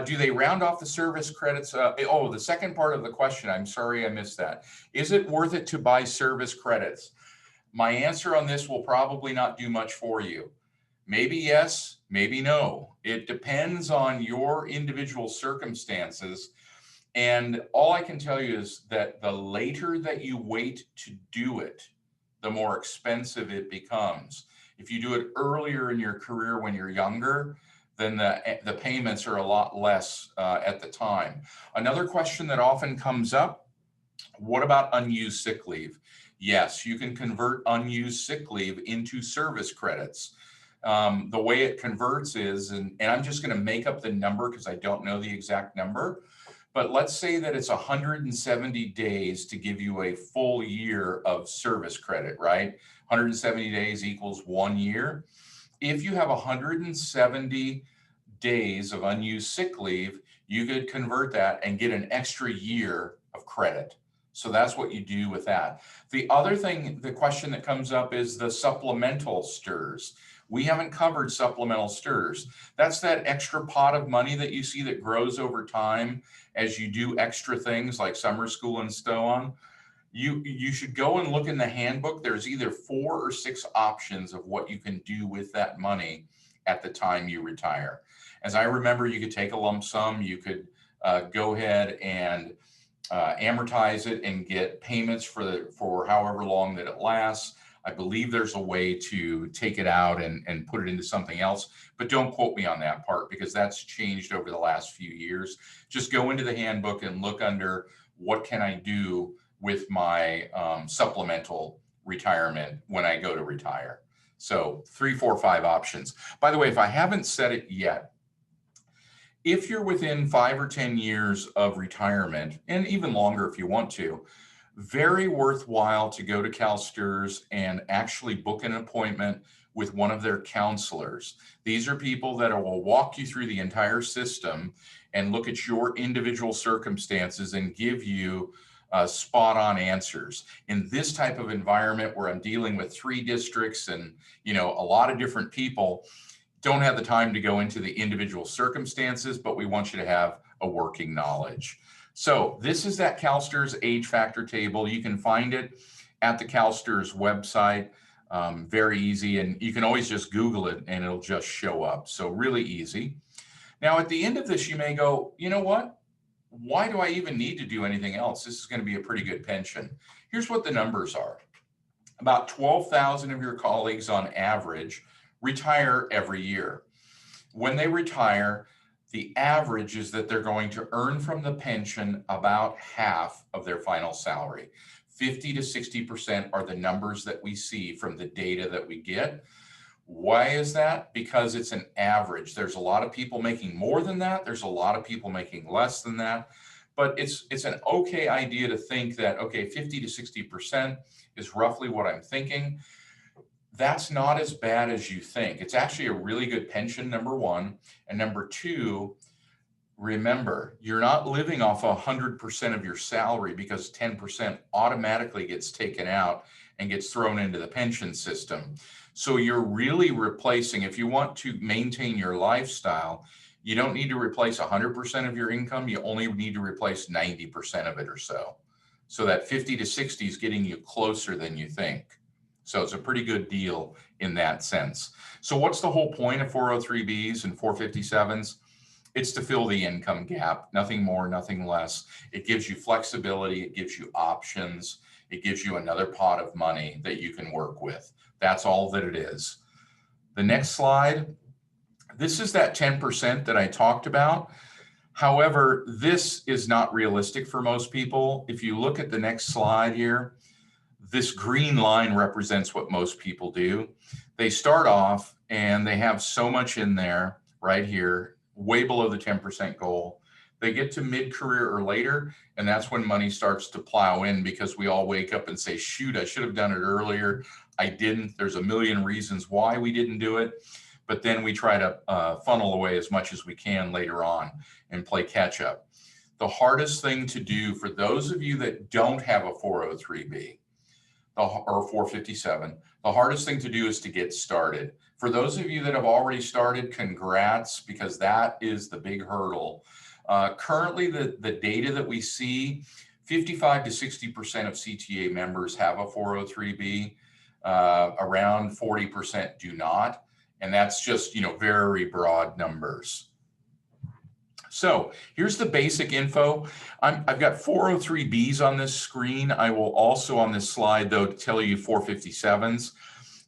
Do they round off the service credits? The second part of the question, I'm sorry I missed that. Is it worth it to buy service credits? My answer on this will probably not do much for you. Maybe yes, maybe no. It depends on your individual circumstances. And all I can tell you is that the later that you wait to do it, the more expensive it becomes. If you do it earlier in your career when you're younger, then the payments are a lot less at the time. Another question that often comes up, what about unused sick leave? Yes, you can convert unused sick leave into service credits. The way it converts is, and I'm just going to make up the number because I don't know the exact number, but let's say that it's 170 days to give you a full year of service credit, right? 170 days equals 1 year. If you have 170 days of unused sick leave, you could convert that and get an extra year of credit. So that's what you do with that. The other thing, the question that comes up is the supplemental STRS. We haven't covered supplemental STRS. That's that extra pot of money that you see that grows over time as you do extra things like summer school and so on. You should go and look in the handbook. There's either 4 or 6 options of what you can do with that money at the time you retire. As I remember, you could take a lump sum, you could go ahead and amortize it and get payments for however long that it lasts. I believe there's a way to take it out and put it into something else, but don't quote me on that part because that's changed over the last few years. Just go into the handbook and look under what can I do with my supplemental retirement when I go to retire. So 3, 4, 5 options. By the way, if I haven't said it yet, if you're within 5 or 10 years of retirement, and even longer if you want to, very worthwhile to go to CalSTRS and actually book an appointment with one of their counselors. These are people that will walk you through the entire system and look at your individual circumstances and give you spot on answers. In this type of environment where I'm dealing with 3 districts and a lot of different people, don't have the time to go into the individual circumstances, but we want you to have a working knowledge. So this is that CalSTRS age factor table. You can find it at the CalSTRS website. Very easy, and you can always just Google it and it'll just show up. So really easy. Now at the end of this, you may go, you know what? Why do I even need to do anything else? This is going to be a pretty good pension. Here's what the numbers are. About 12,000 of your colleagues on average retire every year. When they retire, the average is that they're going to earn from the pension about half of their final salary. 50 to 60% are the numbers that we see from the data that we get. Why is that? Because it's an average. There's a lot of people making more than that. There's a lot of people making less than that. But it's an okay idea to think that, okay, 50 to 60% is roughly what I'm thinking. That's not as bad as you think. It's actually a really good pension, number one. And number two, remember, you're not living off 100% of your salary because 10% automatically gets taken out and gets thrown into the pension system. So you're really replacing, if you want to maintain your lifestyle, you don't need to replace 100% of your income. You only need to replace 90% of it or so. So that 50 to 60 is getting you closer than you think. So it's a pretty good deal in that sense. So what's the whole point of 403Bs and 457s? It's to fill the income gap, nothing more, nothing less. It gives you flexibility. It gives you options. It gives you another pot of money that you can work with. That's all that it is. The next slide. This is that 10% that I talked about. However, this is not realistic for most people. If you look at the next slide here, this green line represents what most people do. They start off and they have so much in there right here, way below the 10% goal. They get to mid-career or later, and that's when money starts to plow in because we all wake up and say, shoot, I should have done it earlier. I didn't. There's a million reasons why we didn't do it. But then we try to funnel away as much as we can later on and play catch up. The hardest thing to do for those of you that don't have a 403B or 457, the hardest thing to do is to get started. For those of you that have already started, congrats, because that is the big hurdle. Currently, the data that we see, 55 to 60% of CTA members have a 403B. Around 40% do not. And that's just, very broad numbers. So here's the basic info. I've got 403Bs on this screen. I will also on this slide, though, tell you 457s.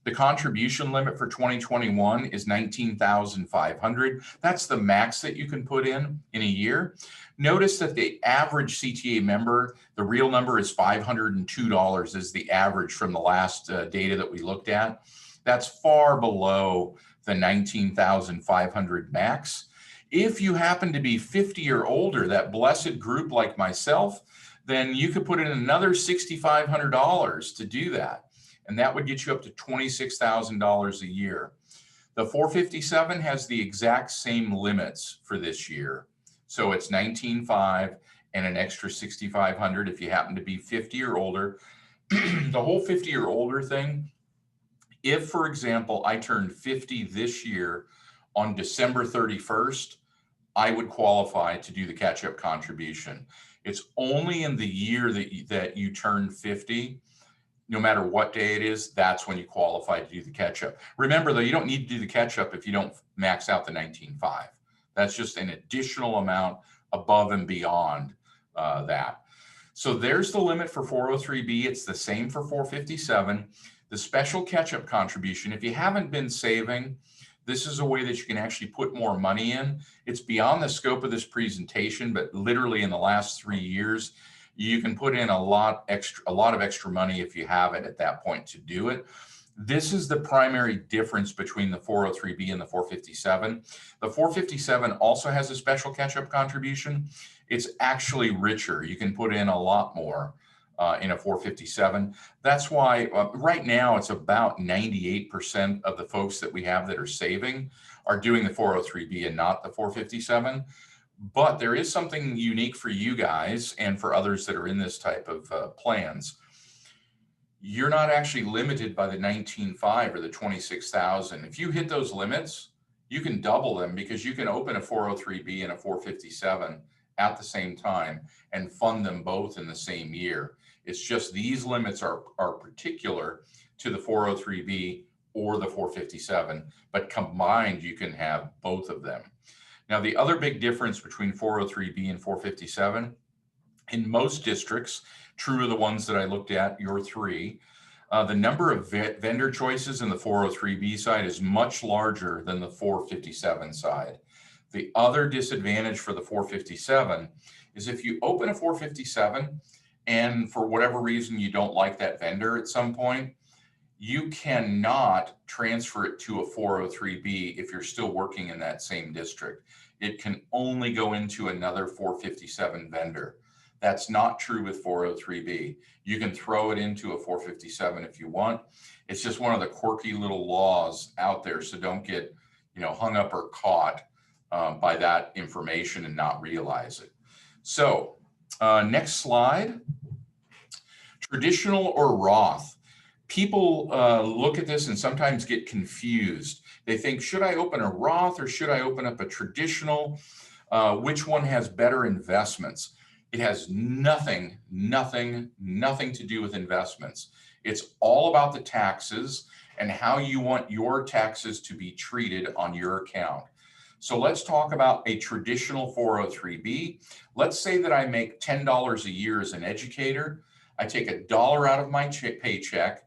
The contribution limit for 2021 is $19,500. That's the max that you can put in a year. Notice that the average CTA member, the real number is $502 is the average from the last data that we looked at. That's far below the $19,500 max. If you happen to be 50 or older, that blessed group like myself, then you could put in another $6,500 to do that. And that would get you up to $26,000 a year. The 457 has the exact same limits for this year. So it's $19,500 and an extra $6,500 if you happen to be 50 or older. The whole 50 or older thing, if, for example, I turned 50 this year on December 31st, I would qualify to do the catch-up contribution. It's only in the year that you turn 50, no matter what day it is, that's when you qualify to do the catch-up. Remember, though, you don't need to do the catch-up if you don't max out the 19.5. That's just an additional amount above and beyond that. So there's the limit for 403B. It's the same for 457. The special catch-up contribution, if you haven't been saving, this is a way that you can actually put more money in. It's beyond the scope of this presentation, but literally in the last 3 years, You can put in a lot of extra money if you have it at that point to do it. This is the primary difference between the 403B and the 457. The 457 also has a special catch-up contribution. It's actually richer. You can put in a lot more in a 457. That's why right now it's about 98% of the folks that we have that are saving are doing the 403B and not the 457. But there is something unique for you guys and for others that are in this type of plans. You're not actually limited by the 19.5 or the 26,000. If you hit those limits, you can double them because you can open a 403B and a 457 at the same time and fund them both in the same year. It's just these limits are particular to the 403B or the 457, but combined you can have both of them. Now, the other big difference between 403B and 457, in most districts, true of the ones that I looked at, your three, the number of vendor choices in the 403B side is much larger than the 457 side. The other disadvantage for the 457 is if you open a 457 and for whatever reason you don't like that vendor at some point, you cannot transfer it to a 403B if you're still working in that same district. It can only go into another 457 vendor. That's not true with 403B. You can throw it into a 457 if you want. It's just one of the quirky little laws out there. So don't get, hung up or caught by that information and not realize it. So next slide. Traditional or Roth. People look at this and sometimes get confused. They think, should I open a Roth or should I open up a traditional? Which one has better investments? It has nothing to do with investments. It's all about the taxes and how you want your taxes to be treated on your account. So let's talk about a traditional 403B. Let's say that I make $10 a year as an educator. I take $1 out of my paycheck.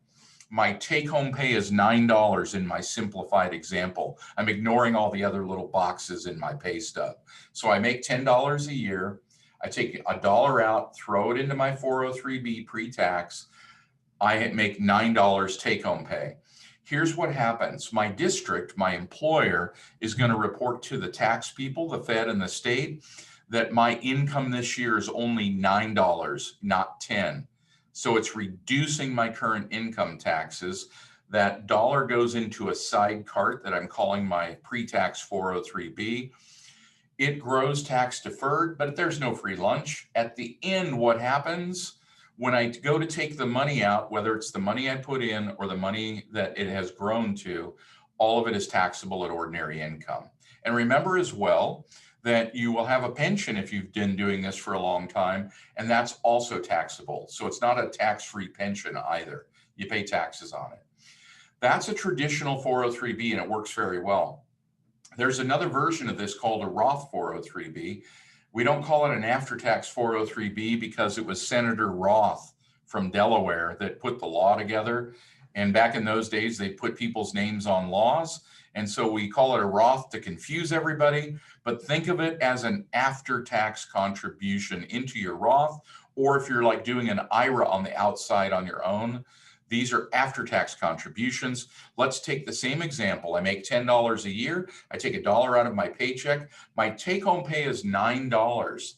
My take-home pay is $9 in my simplified example. I'm ignoring all the other little boxes in my pay stub. So I make $10 a year. I take $1 out, throw it into my 403B pre-tax. I make $9 take-home pay. Here's what happens. My district, my employer, is going to report to the tax people, the Fed and the state, that my income this year is only $9, not $10. So it's reducing my current income taxes. That dollar goes into a side cart that I'm calling my pre-tax 403B. It grows tax deferred, but there's no free lunch. At the end, what happens when I go to take the money out, whether it's the money I put in or the money that it has grown to, all of it is taxable at ordinary income. And remember as well that you will have a pension if you've been doing this for a long time, and that's also taxable. So it's not a tax-free pension either. You pay taxes on it. That's a traditional 403B, and it works very well. There's another version of this called a Roth 403B. We don't call it an after-tax 403B because it was Senator Roth from Delaware that put the law together. And back in those days, they put people's names on laws. And so we call it a Roth to confuse everybody, but think of it as an after-tax contribution into your Roth, or if you're like doing an IRA on the outside on your own, these are after-tax contributions. Let's take the same example. I make $10 a year. I take $1 out of my paycheck. My take-home pay is $9.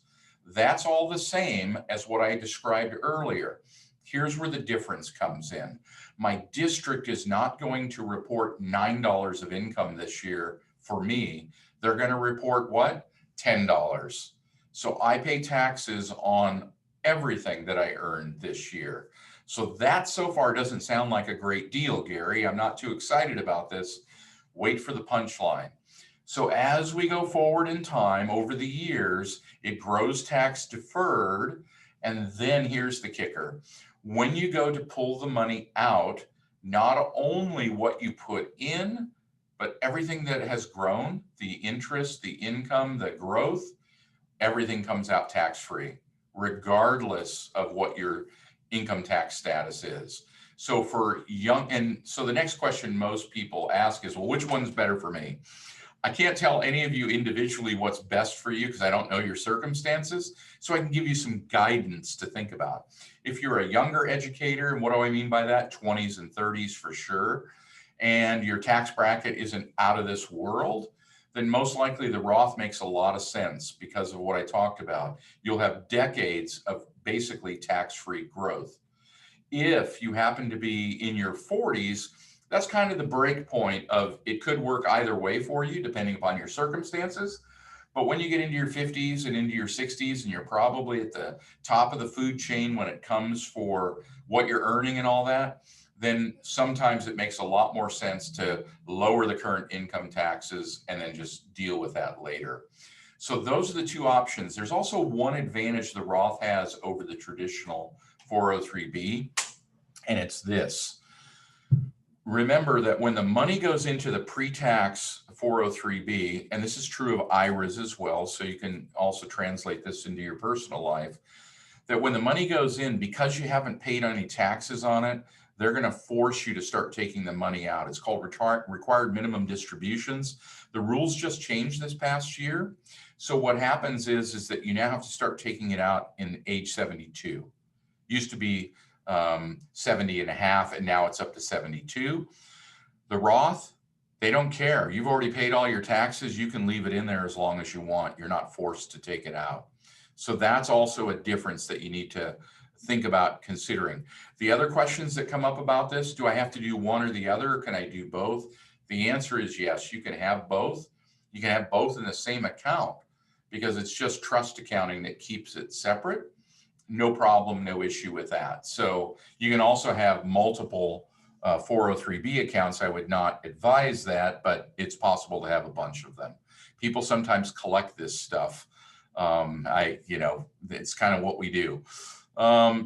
That's all the same as what I described earlier. Here's where the difference comes in. My district is not going to report $9 of income this year for me. They're going to report what? $10. So I pay taxes on everything that I earned this year. So that so far doesn't sound like a great deal, Gary. I'm not too excited about this. Wait for the punchline. So as we go forward in time over the years, it grows tax deferred. And then here's the kicker. When you go to pull the money out, not only what you put in, but everything that has grown, the interest, the income, the growth, everything comes out tax-free, regardless of what your income tax status is. So for young, and so the next question most people ask is, well, which one's better for me? I can't tell any of you individually what's best for you because I don't know your circumstances. So I can give you some guidance to think about. If you're a younger educator, and what do I mean by that? 20s and 30s for sure, and your tax bracket isn't out of this world, then most likely the Roth makes a lot of sense because of what I talked about. You'll have decades of basically tax-free growth. If you happen to be in your 40s, that's kind of the break point of it could work either way for you, depending upon your circumstances. But when you get into your 50s and into your 60s, and you're probably at the top of the food chain when it comes for what you're earning and all that, then sometimes it makes a lot more sense to lower the current income taxes and then just deal with that later. So those are the two options. There's also one advantage the Roth has over the traditional 403B, and it's this. Remember that when the money goes into the pre-tax 403B, and this is true of IRAs as well, so you can also translate this into your personal life, that when the money goes in, because you haven't paid any taxes on it, they're going to force you to start taking the money out. It's called required minimum distributions. The rules just changed this past year. So what happens is that you now have to start taking it out in age 72. Used to be 70 and a half, and now it's up to 72. The Roth, they don't care. You've already paid all your taxes. You can leave it in there as long as you want. You're not forced to take it out. So that's also a difference that you need to think about considering. The other questions that come up about this, do I have to do one or the other, or can I do both? The answer is yes, you can have both. You can have both in the same account because it's just trust accounting that keeps it separate. No problem, no issue with that. So you can also have multiple 403B accounts. I would not advise that, but it's possible to have a bunch of them. People sometimes collect this stuff. It's kind of what we do.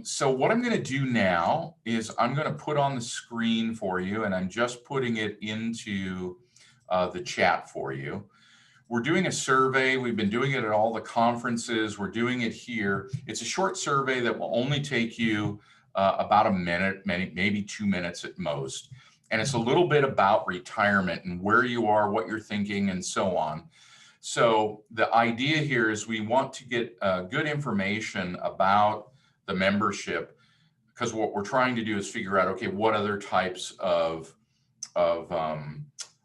So what I'm going to do now is I'm going to put on the screen for you, and I'm just putting it into the chat for you. We're doing a survey. We've been doing it at all the conferences. We're doing it here. It's a short survey that will only take you about a minute, maybe 2 minutes at most. And it's a little bit about retirement and where you are, what you're thinking, and so on. So the idea here is we want to get good information about the membership, because what we're trying to do is figure out, okay, what other types of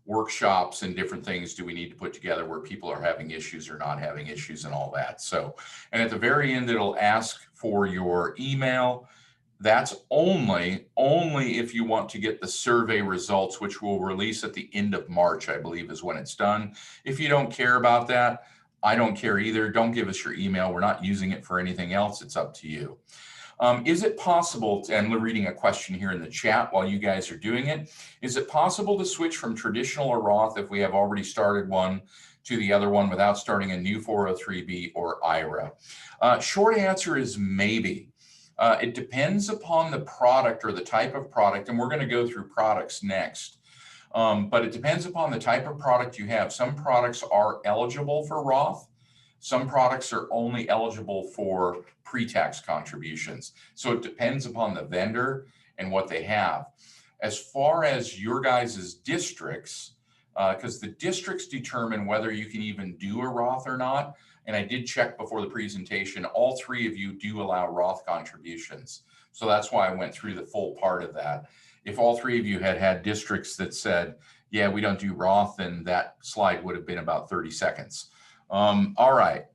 workshops and different things do we need to put together where people are having issues or not having issues and all that. So, and at the very end, it'll ask for your email. That's only if you want to get the survey results, which we'll release at the end of March, I believe is when it's done. If you don't care about that, I don't care either. Don't give us your email. We're not using it for anything else. It's up to you. Is it possible, and we're reading a question here in the chat while you guys are doing it, is it possible to switch from traditional or Roth if we have already started one to the other one without starting a new 403B or IRA? Short answer is maybe. It depends upon the product or the type of product, and we're going to go through products next. But it depends upon the type of product you have. Some products are eligible for Roth. Some products are only eligible for pre-tax contributions. So it depends upon the vendor and what they have. As far as your guys' districts, because the districts determine whether you can even do a Roth or not. And I did check before the presentation, all three of you do allow Roth contributions. So that's why I went through the full part of that. If all three of you had districts that said, yeah, we don't do Roth, then that slide would have been about 30 seconds. All right.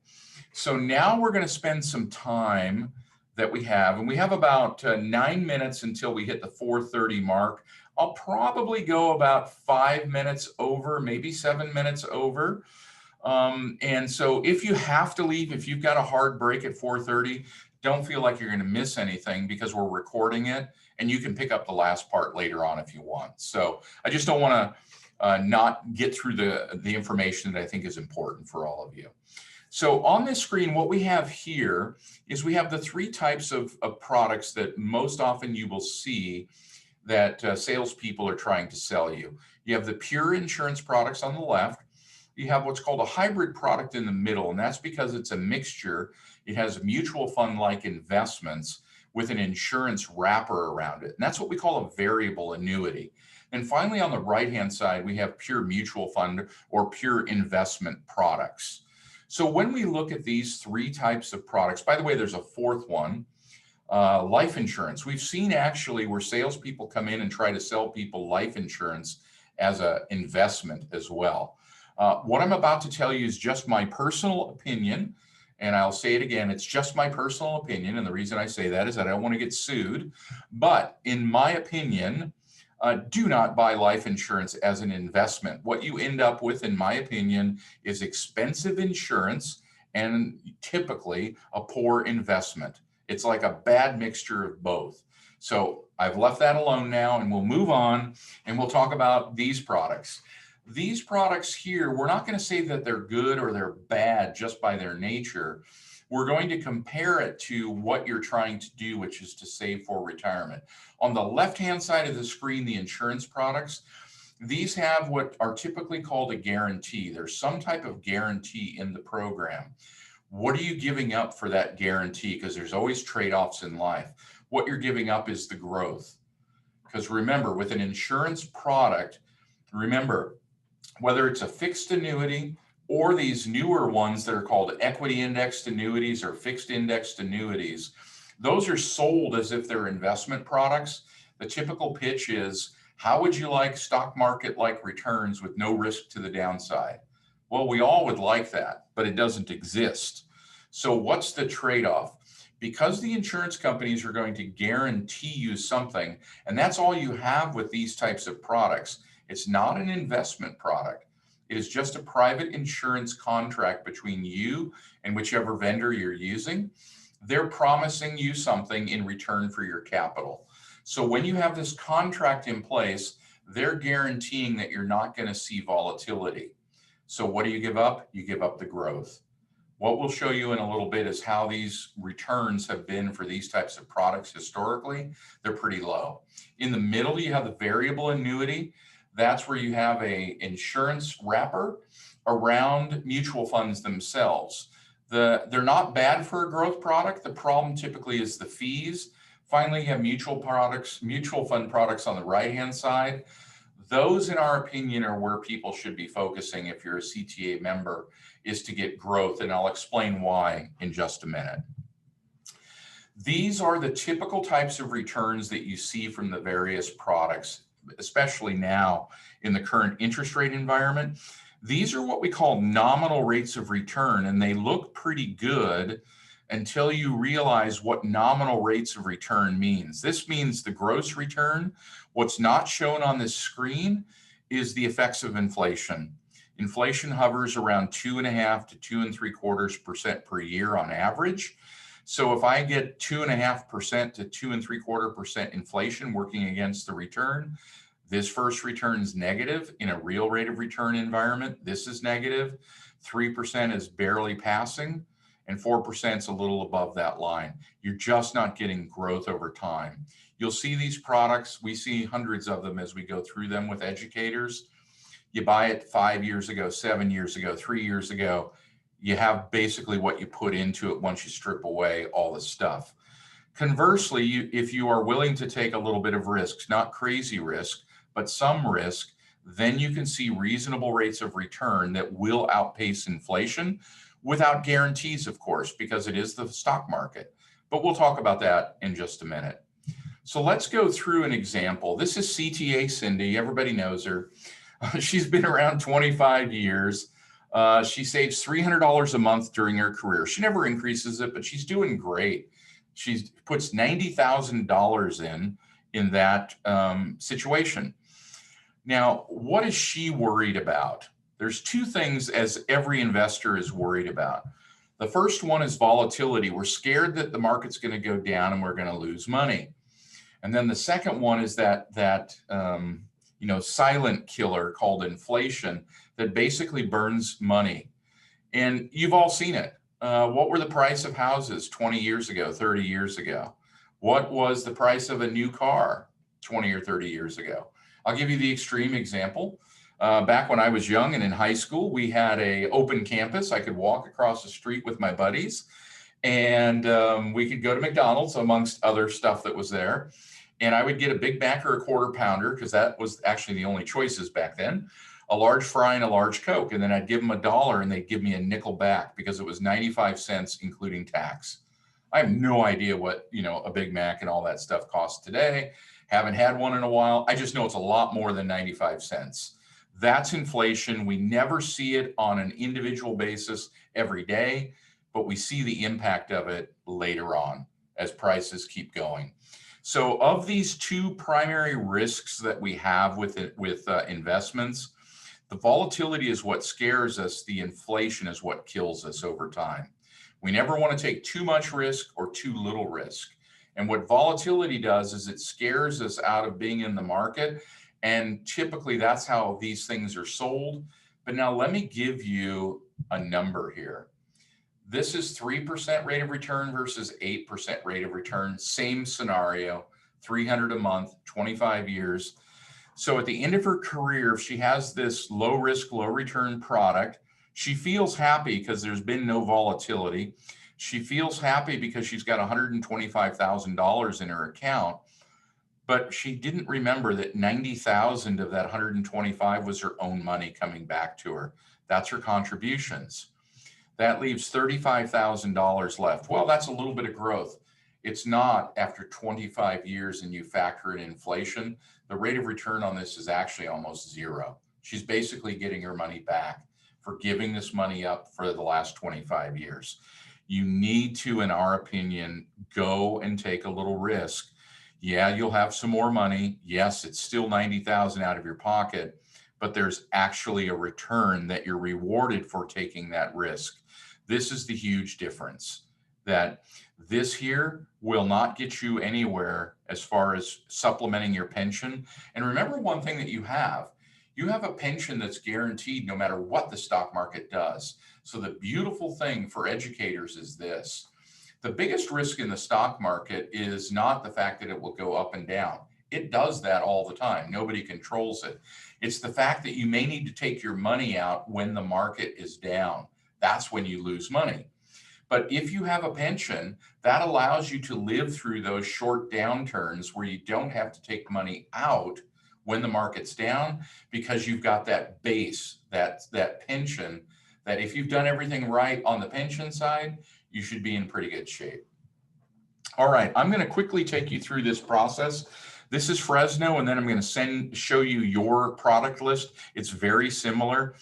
So now we're going to spend some time that we have, and we have about 9 minutes until we hit the 4:30 mark. I'll probably go about 5 minutes over, maybe 7 minutes over. And so if you have to leave, if you've got a hard break at 4:30, don't feel like you're going to miss anything because we're recording it, and you can pick up the last part later on if you want. So I just don't want to not get through the information that I think is important for all of you. So on this screen, what we have here is we have the three types of products that most often you will see that salespeople are trying to sell you. You have the pure insurance products on the left. You have what's called a hybrid product in the middle, and that's because it's a mixture. It has mutual fund-like investments with an insurance wrapper around it. And that's what we call a variable annuity. And finally, on the right-hand side, we have pure mutual fund or pure investment products. So when we look at these three types of products, by the way, there's a fourth one, life insurance. We've seen actually where salespeople come in and try to sell people life insurance as an investment as well. What I'm about to tell you is just my personal opinion. And I'll say it again, it's just my personal opinion. And the reason I say that is that I don't want to get sued. But in my opinion, do not buy life insurance as an investment. What you end up with, in my opinion, is expensive insurance and typically a poor investment. It's like a bad mixture of both. So I've left that alone now, and we'll move on and we'll talk about these products. These products here, we're not going to say that they're good or they're bad just by their nature. We're going to compare it to what you're trying to do, which is to save for retirement. On the left-hand side of the screen, the insurance products, these have what are typically called a guarantee. There's some type of guarantee in the program. What are you giving up for that guarantee? Because there's always trade-offs in life. What you're giving up is the growth. Because remember, with an insurance product, remember, whether it's a fixed annuity or these newer ones that are called equity indexed annuities or fixed indexed annuities, those are sold as if they're investment products. The typical pitch is, how would you like stock market like returns with no risk to the downside? Well, we all would like that, but it doesn't exist. So what's the trade-off? Because the insurance companies are going to guarantee you something, and that's all you have with these types of products. It's not an investment product. It is just a private insurance contract between you and whichever vendor you're using. They're promising you something in return for your capital. So when you have this contract in place, they're guaranteeing that you're not going to see volatility. So what do you give up? You give up the growth. What we'll show you in a little bit is how these returns have been for these types of products historically. They're pretty low. In the middle, you have the variable annuity. That's where you have a insurance wrapper around mutual funds themselves. They're not bad for a growth product. The problem typically is the fees. Finally, you have mutual fund products on the right-hand side. Those, in our opinion, are where people should be focusing if you're a CTA member, is to get growth, and I'll explain why in just a minute. These are the typical types of returns that you see from the various products, especially now in the current interest rate environment. These are what we call nominal rates of return, and they look pretty good until you realize what nominal rates of return means. This means the gross return. What's not shown on this screen is the effects of inflation. Inflation hovers around 2.5% to 2.75% per year on average. So if I get 2.5% to 2.75% inflation working against the return, this first return is negative. In a real rate of return environment, this is negative. 3% is barely passing, and 4% is a little above that line. You're just not getting growth over time. You'll see these products. We see hundreds of them as we go through them with educators. You buy it 5 years ago, 7 years ago, 3 years ago. You have basically what you put into it once you strip away all the stuff. Conversely, if you are willing to take a little bit of risk, not crazy risk, but some risk, then you can see reasonable rates of return that will outpace inflation without guarantees, of course, because it is the stock market. But we'll talk about that in just a minute. So let's go through an example. This is CTA Cindy. Everybody knows her. She's been around 25 years. She saves $300 a month during her career. She never increases it, but she's doing great. She puts $90,000 in that situation. Now, what is she worried about? There's two things as every investor is worried about. The first one is volatility. We're scared that the market's going to go down and we're going to lose money. And then the second one is that silent killer called inflation that basically burns money. And you've all seen it. What were the price of houses 20 years ago, 30 years ago? What was the price of a new car 20 or 30 years ago? I'll give you the extreme example. Back when I was young and in high school, we had an open campus. I could walk across the street with my buddies, and we could go to McDonald's amongst other stuff that was there. And I would get a Big Mac or a quarter pounder, because that was actually the only choices back then, a large fry and a large Coke. And then I'd give them $1 and they'd give me a nickel back because it was 95 cents, including tax. I have no idea what, a Big Mac and all that stuff costs today. Haven't had one in a while. I just know it's a lot more than 95 cents. That's inflation. We never see it on an individual basis every day, but we see the impact of it later on as prices keep going. So of these two primary risks that we have with investments, the volatility is what scares us. The inflation is what kills us over time. We never want to take too much risk or too little risk. And what volatility does is it scares us out of being in the market. And typically that's how these things are sold. But now let me give you a number here. This is 3% rate of return versus 8% rate of return. Same scenario, 300 a month, 25 years. So at the end of her career, if she has this low risk, low return product, she feels happy because there's been no volatility. She feels happy because she's got $125,000 in her account, but she didn't remember that 90,000 of that 125 was her own money coming back to her. That's her contributions. That leaves $35,000 left. Well, that's a little bit of growth. It's not after 25 years and you factor in inflation. The rate of return on this is actually almost zero. She's basically getting her money back for giving this money up for the last 25 years. You need to, in our opinion, go and take a little risk. Yeah, you'll have some more money. Yes, it's still 90,000 out of your pocket, but there's actually a return that you're rewarded for taking that risk. This is the huge difference, that this here will not get you anywhere as far as supplementing your pension. And remember one thing that you have a pension that's guaranteed no matter what the stock market does. So the beautiful thing for educators is this: the biggest risk in the stock market is not the fact that it will go up and down. It does that all the time. Nobody controls it. It's the fact that you may need to take your money out when the market is down. That's when you lose money. But if you have a pension, that allows you to live through those short downturns where you don't have to take money out when the market's down, because you've got that base, that pension, that if you've done everything right on the pension side, you should be in pretty good shape. All right, I'm going to quickly take you through this process. This is Fresno, and then I'm going to show you your product list. It's very similar.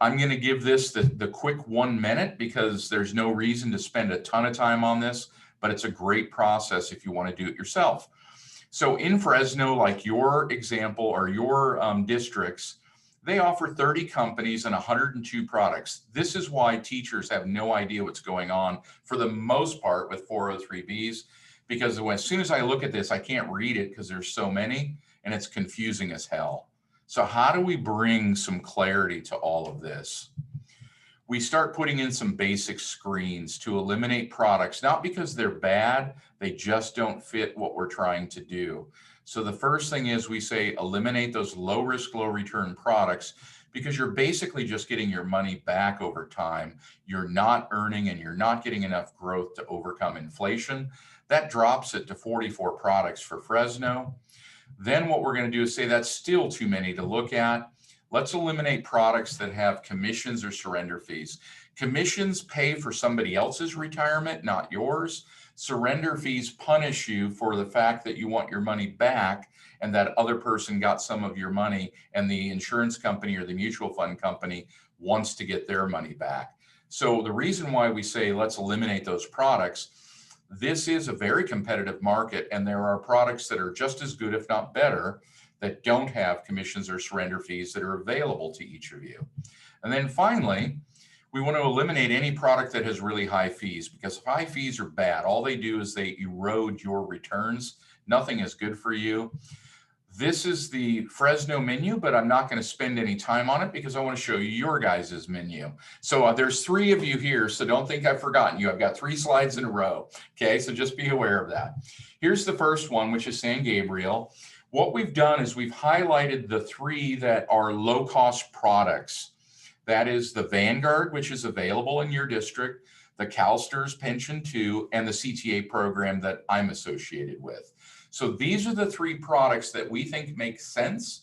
I'm going to give this the quick 1 minute because there's no reason to spend a ton of time on this, but it's a great process if you want to do it yourself. So in Fresno, like your example or your districts, they offer 30 companies and 102 products. This is why teachers have no idea what's going on for the most part with 403Bs, because as soon as I look at this, I can't read it because there's so many and it's confusing as hell. So how do we bring some clarity to all of this? We start putting in some basic screens to eliminate products, not because they're bad, they just don't fit what we're trying to do. So the first thing is we say eliminate those low risk, low return products, because you're basically just getting your money back over time. You're not earning and you're not getting enough growth to overcome inflation. That drops it to 44 products for Fresno. Then what we're going to do is say that's still too many to look at. Let's eliminate products that have commissions or surrender fees. Commissions pay for somebody else's retirement, not yours. Surrender fees punish you for the fact that you want your money back and that other person got some of your money and the insurance company or the mutual fund company wants to get their money back. So the reason why we say let's eliminate those products, this is a very competitive market and there are products that are just as good, if not better, that don't have commissions or surrender fees that are available to each of you. And then finally, we want to eliminate any product that has really high fees, because high fees are bad. All they do is they erode your returns. Nothing is good for you. This is the Fresno menu, but I'm not going to spend any time on it because I want to show you your guys' menu. So there's 3 of you here, so don't think I've forgotten you. I've got 3 slides in a row. Okay, so just be aware of that. Here's the first one, which is San Gabriel. What we've done is we've highlighted the 3 that are low-cost products. That is the Vanguard, which is available in your district, the CalSTRS Pension 2, and the CTA program that I'm associated with. So these are the three products that we think make sense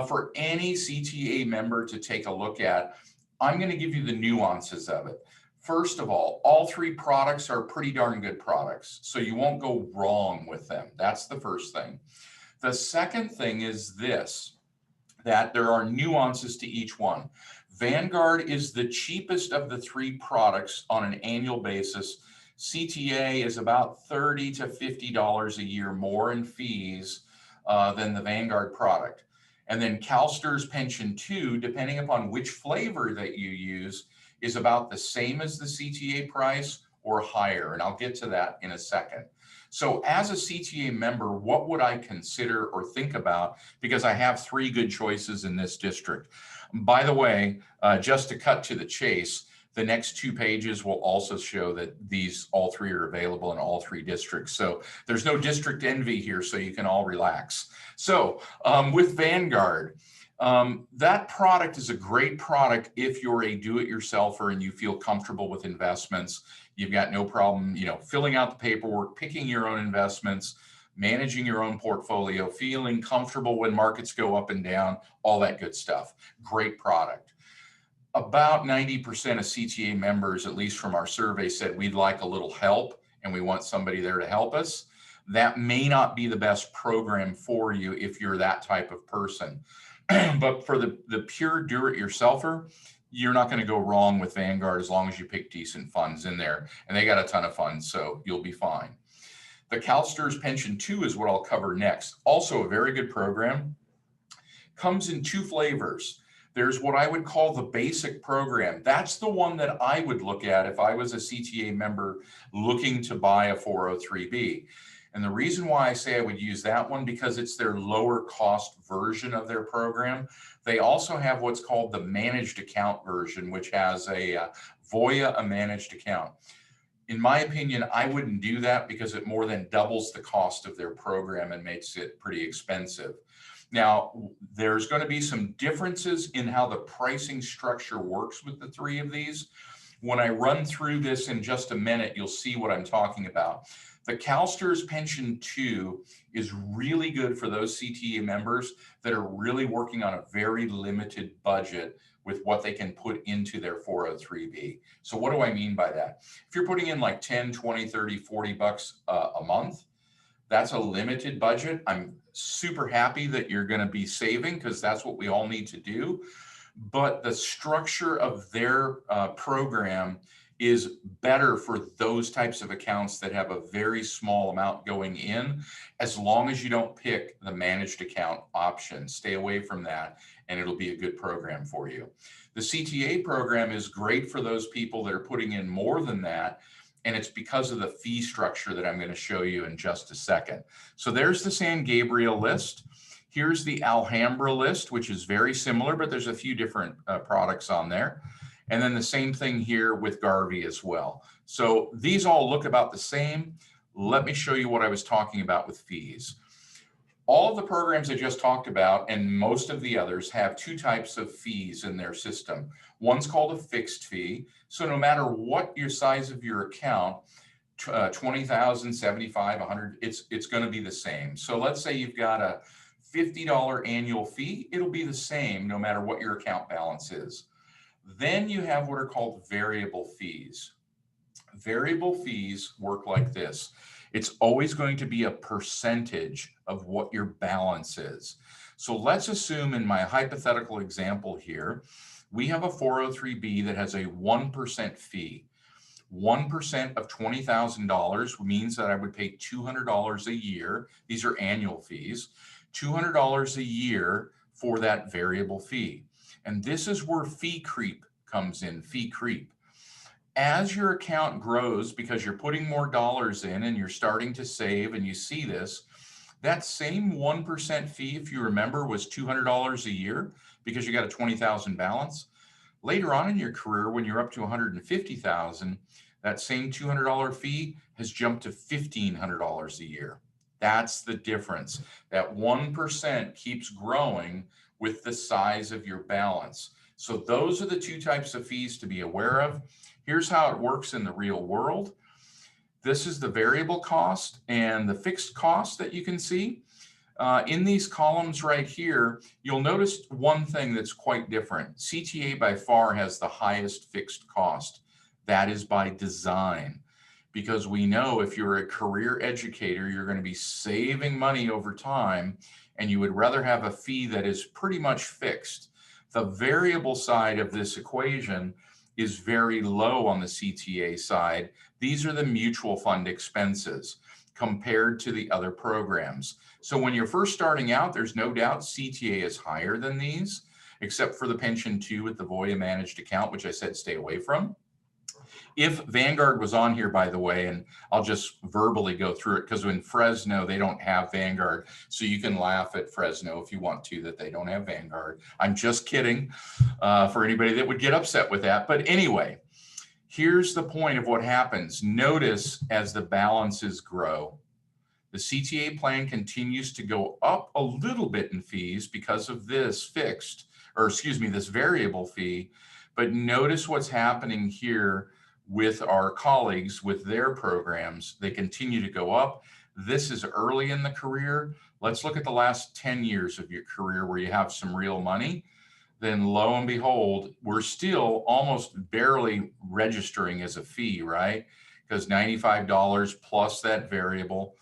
for any CTA member to take a look at. I'm going to give you the nuances of it. First of all three products are pretty darn good products, so you won't go wrong with them. That's the first thing. The second thing is this, that there are nuances to each one. Vanguard is the cheapest of the three products on an annual basis. CTA is about $30 to $50 a year more in fees than the Vanguard product. And then CalSTRS Pension 2, depending upon which flavor that you use, is about the same as the CTA price or higher. And I'll get to that in a second. So as a CTA member, what would I consider or think about? Because I have three good choices in this district. By the way, just to cut to the chase, the next 2 pages will also show that all three are available in all three districts. So there's no district envy here, so you can all relax. So with Vanguard, that product is a great product if you're a do-it-yourselfer and you feel comfortable with investments. You've got no problem, filling out the paperwork, picking your own investments, managing your own portfolio, feeling comfortable when markets go up and down, all that good stuff. Great product. About 90% of CTA members, at least from our survey, said we'd like a little help and we want somebody there to help us. That may not be the best program for you if you're that type of person. But for the pure do-it-yourselfer, you're not going to go wrong with Vanguard as long as you pick decent funds in there. And they got a ton of funds, so you'll be fine. The CalSTRS Pension 2 is what I'll cover next. Also a very good program. Comes in 2 flavors. There's what I would call the basic program. That's the one that I would look at if I was a CTA member looking to buy a 403B. And the reason why I say I would use that one, because it's their lower cost version of their program. They also have what's called the managed account version, which has a Voya, a managed account. In my opinion, I wouldn't do that because it more than doubles the cost of their program and makes it pretty expensive. Now, there's going to be some differences in how the pricing structure works with the 3 of these. When I run through this in just a minute, you'll see what I'm talking about. The CalSTRS Pension 2 is really good for those CTA members that are really working on a very limited budget with what they can put into their 403B. So what do I mean by that? If you're putting in like 10, 20, 30, 40 bucks a month, that's a limited budget. I'm super happy that you're going to be saving because that's what we all need to do. But the structure of their program is better for those types of accounts that have a very small amount going in, as long as you don't pick the managed account option. Stay away from that, and it'll be a good program for you. The CTA program is great for those people that are putting in more than that, and it's because of the fee structure that I'm going to show you in just a second. So there's the San Gabriel list. Here's the Alhambra list, which is very similar, but there's a few different products on there. And then the same thing here with Garvey as well. So these all look about the same. Let me show you what I was talking about with fees. All of the programs I just talked about and most of the others have 2 types of fees in their system. One's called a fixed fee. So no matter what your size of your account, 20,000, 75, 100, it's going to be the same. So let's say you've got a $50 annual fee. It'll be the same no matter what your account balance is. Then you have what are called variable fees. Variable fees work like this. It's always going to be a percentage of what your balance is. So let's assume in my hypothetical example here, we have a 403B that has a 1% fee. 1% of $20,000 means that I would pay $200 a year. These are annual fees. $200 a year for that variable fee. And this is where fee creep comes in, fee creep. As your account grows, because you're putting more dollars in and you're starting to save and you see this, that same 1% fee, if you remember, was $200 a year because you got a 20,000 balance. Later on in your career, when you're up to 150,000, that same $200 fee has jumped to $1,500 a year. That's the difference. That 1% keeps growing with the size of your balance. So those are the 2 types of fees to be aware of. Here's how it works in the real world. This is the variable cost and the fixed cost that you can see. In these columns right here, you'll notice one thing that's quite different. CTA by far has the highest fixed cost. That is by design, because we know if you're a career educator, you're going to be saving money over time, and you would rather have a fee that is pretty much fixed. The variable side of this equation is very low on the CTA side. These are the mutual fund expenses compared to the other programs. So when you're first starting out, there's no doubt CTA is higher than these, except for the pension 2 with the Voya managed account, which I said stay away from. If Vanguard was on here, by the way, and I'll just verbally go through it, because in Fresno, they don't have Vanguard. So you can laugh at Fresno if you want to, that they don't have Vanguard. I'm just kidding for anybody that would get upset with that. But anyway, here's the point of what happens. Notice as the balances grow, the CTA plan continues to go up a little bit in fees because of this this variable fee. But notice what's happening here with our colleagues with their programs. They continue to go up. This is early in the career. Let's look at the last 10 years of your career where you have some real money. Then lo and behold, we're still almost barely registering as a fee, right? Because $95 plus that variable.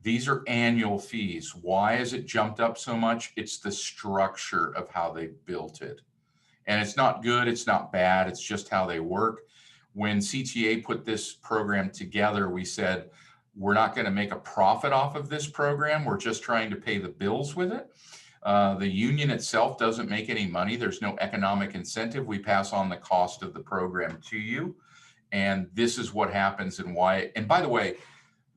These are annual fees. Why has it jumped up so much? It's the structure of how they built it. And it's not good, it's not bad, it's just how they work. When CTA put this program together, we said, we're not going to make a profit off of this program. We're just trying to pay the bills with it. The union itself doesn't make any money. There's no economic incentive. We pass on the cost of the program to you. And this is what happens and why. And by the way,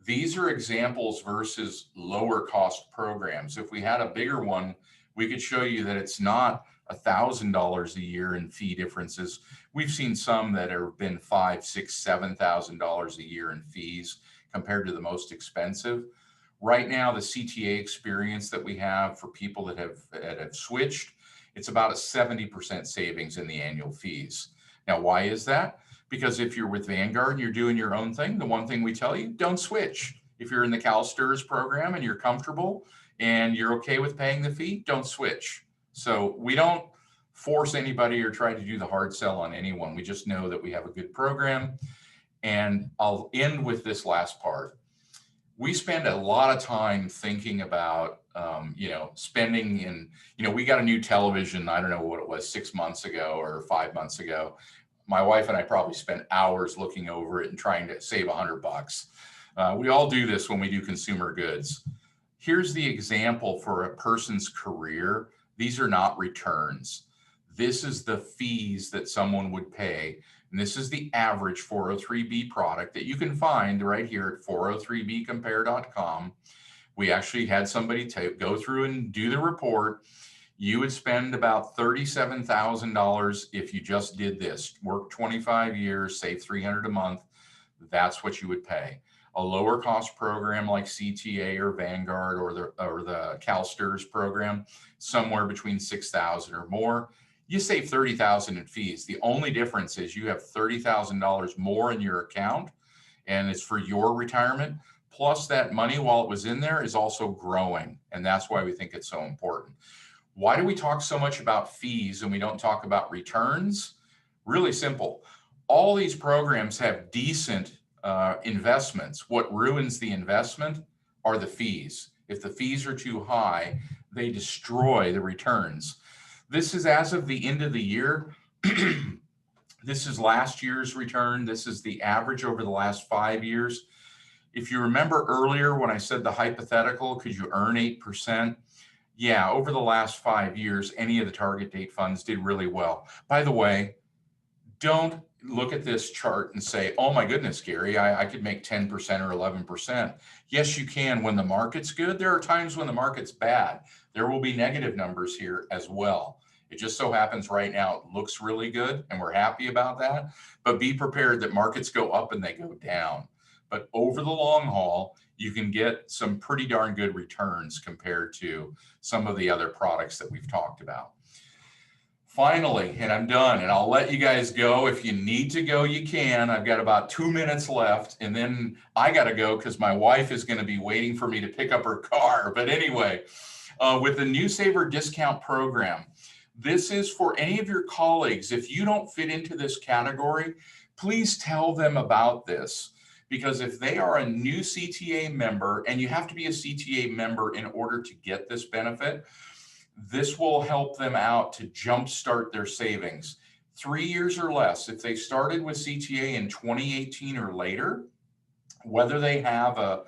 these are examples versus lower cost programs. If we had a bigger one, we could show you that it's not $1,000 a year in fee differences. We've seen some that have been $5,000, $6,000, $7,000 a year in fees compared to the most expensive. Right now, the CTA experience that we have for people that have switched, it's about a 70% savings in the annual fees. Now, why is that? Because if you're with Vanguard and you're doing your own thing, the one thing we tell you, don't switch. If you're in the CalSTRS program and you're comfortable and you're okay with paying the fee, don't switch. So we don't force anybody or try to do the hard sell on anyone. We just know that we have a good program. And I'll end with this last part. We spend a lot of time thinking about, spending in, we got a new television, I don't know what it was, 6 months ago or 5 months ago. My wife and I probably spent hours looking over it and trying to save $100. We all do this when we do consumer goods. Here's the example for a person's career. These are not returns. This is the fees that someone would pay. And this is the average 403B product that you can find right here at 403bcompare.com. We actually had somebody go through and do the report. You would spend about $37,000 if you just did this. Work 25 years, save $300 a month. That's what you would pay. A lower cost program like CTA or Vanguard or the CalSTRS program, somewhere between $6,000 or more. You save $30,000 in fees. The only difference is you have $30,000 more in your account, and it's for your retirement. Plus that money, while it was in there, is also growing. And that's why we think it's so important. Why do we talk so much about fees and we don't talk about returns? Really simple. All these programs have decent investments. What ruins the investment are the fees. If the fees are too high, they destroy the returns. This is as of the end of the year. This is last year's return. This is the average over the last 5 years. If you remember earlier when I said the hypothetical, could you earn 8%? Yeah, over the last 5 years, any of the target date funds did really well. By the way, don't look at this chart and say, oh my goodness, Gary, I could make 10% or 11%. Yes, you can when the market's good. There are times when the market's bad. There will be negative numbers here as well. It just so happens right now it looks really good and we're happy about that. But be prepared that markets go up and they go down. But over the long haul, you can get some pretty darn good returns compared to some of the other products that we've talked about. Finally, and I'm done, and I'll let you guys go. If you need to go, you can. I've got about 2 minutes left, and then I got to go because my wife is going to be waiting for me to pick up her car. But anyway, with the New Saver discount program, this is for any of your colleagues. If you don't fit into this category, please tell them about this. Because if they are a new CTA member, and you have to be a CTA member in order to get this benefit, this will help them out to jumpstart their savings. 3 years or less, if they started with CTA in 2018 or later, whether they have a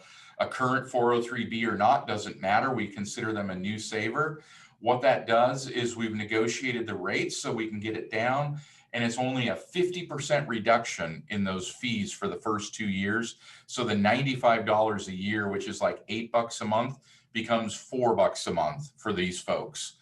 current 403B or not, doesn't matter. We consider them a new saver. What that does is we've negotiated the rates so we can get it down, and it's only a 50% reduction in those fees for the first 2 years. So the $95 a year, which is like $8 a month, becomes $4 a month for these folks.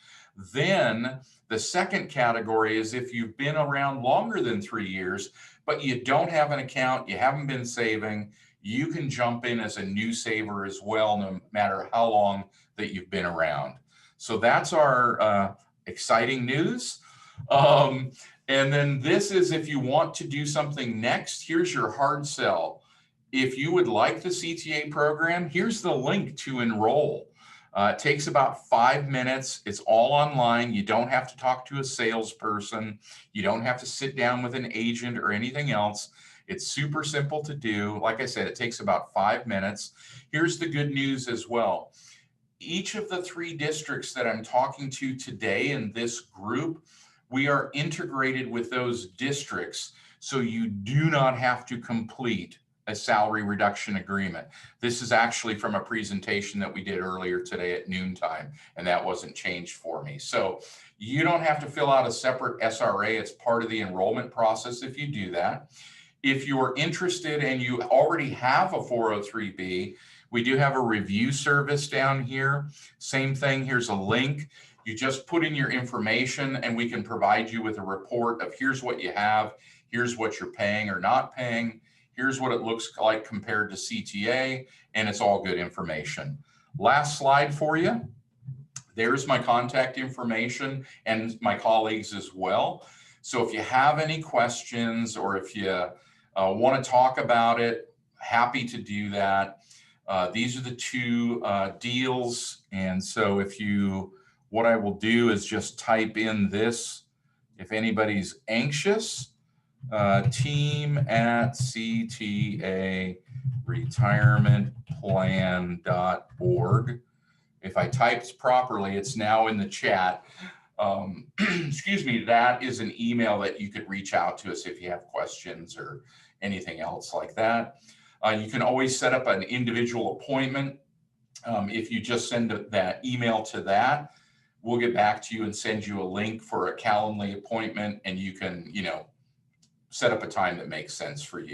Then the second category is if you've been around longer than 3 years, but you don't have an account, you haven't been saving, you can jump in as a new saver as well, no matter how long that you've been around. So that's our exciting news. And then this is if you want to do something next, here's your hard sell. If you would like the CTA program, here's the link to enroll. It takes about 5 minutes. It's all online. You don't have to talk to a salesperson. You don't have to sit down with an agent or anything else. It's super simple to do. Like I said, it takes about 5 minutes. Here's the good news as well. Each of the 3 districts that I'm talking to today in this group, we are integrated with those districts, so you do not have to complete a salary reduction agreement. This is actually from a presentation that we did earlier today at noontime, and that wasn't changed for me. So you don't have to fill out a separate SRA. It's part of the enrollment process if you do that. If you are interested and you already have a 403B, we do have a review service down here. Same thing, here's a link. You just put in your information and we can provide you with a report of here's what you have, here's what you're paying or not paying, here's what it looks like compared to CTA, and it's all good information. Last slide for you. There's my contact information and my colleagues as well. So if you have any questions or if you want to talk about it, happy to do that. These are the 2 deals. And so what I will do is just type in this, if anybody's anxious, team@ctaretirementplan.org. If I typed properly, it's now in the chat. Excuse me, that is an email that you could reach out to us if you have questions or anything else like that. You can always set up an individual appointment. If you just send that email to that, we'll get back to you and send you a link for a Calendly appointment, and you can, set up a time that makes sense for you.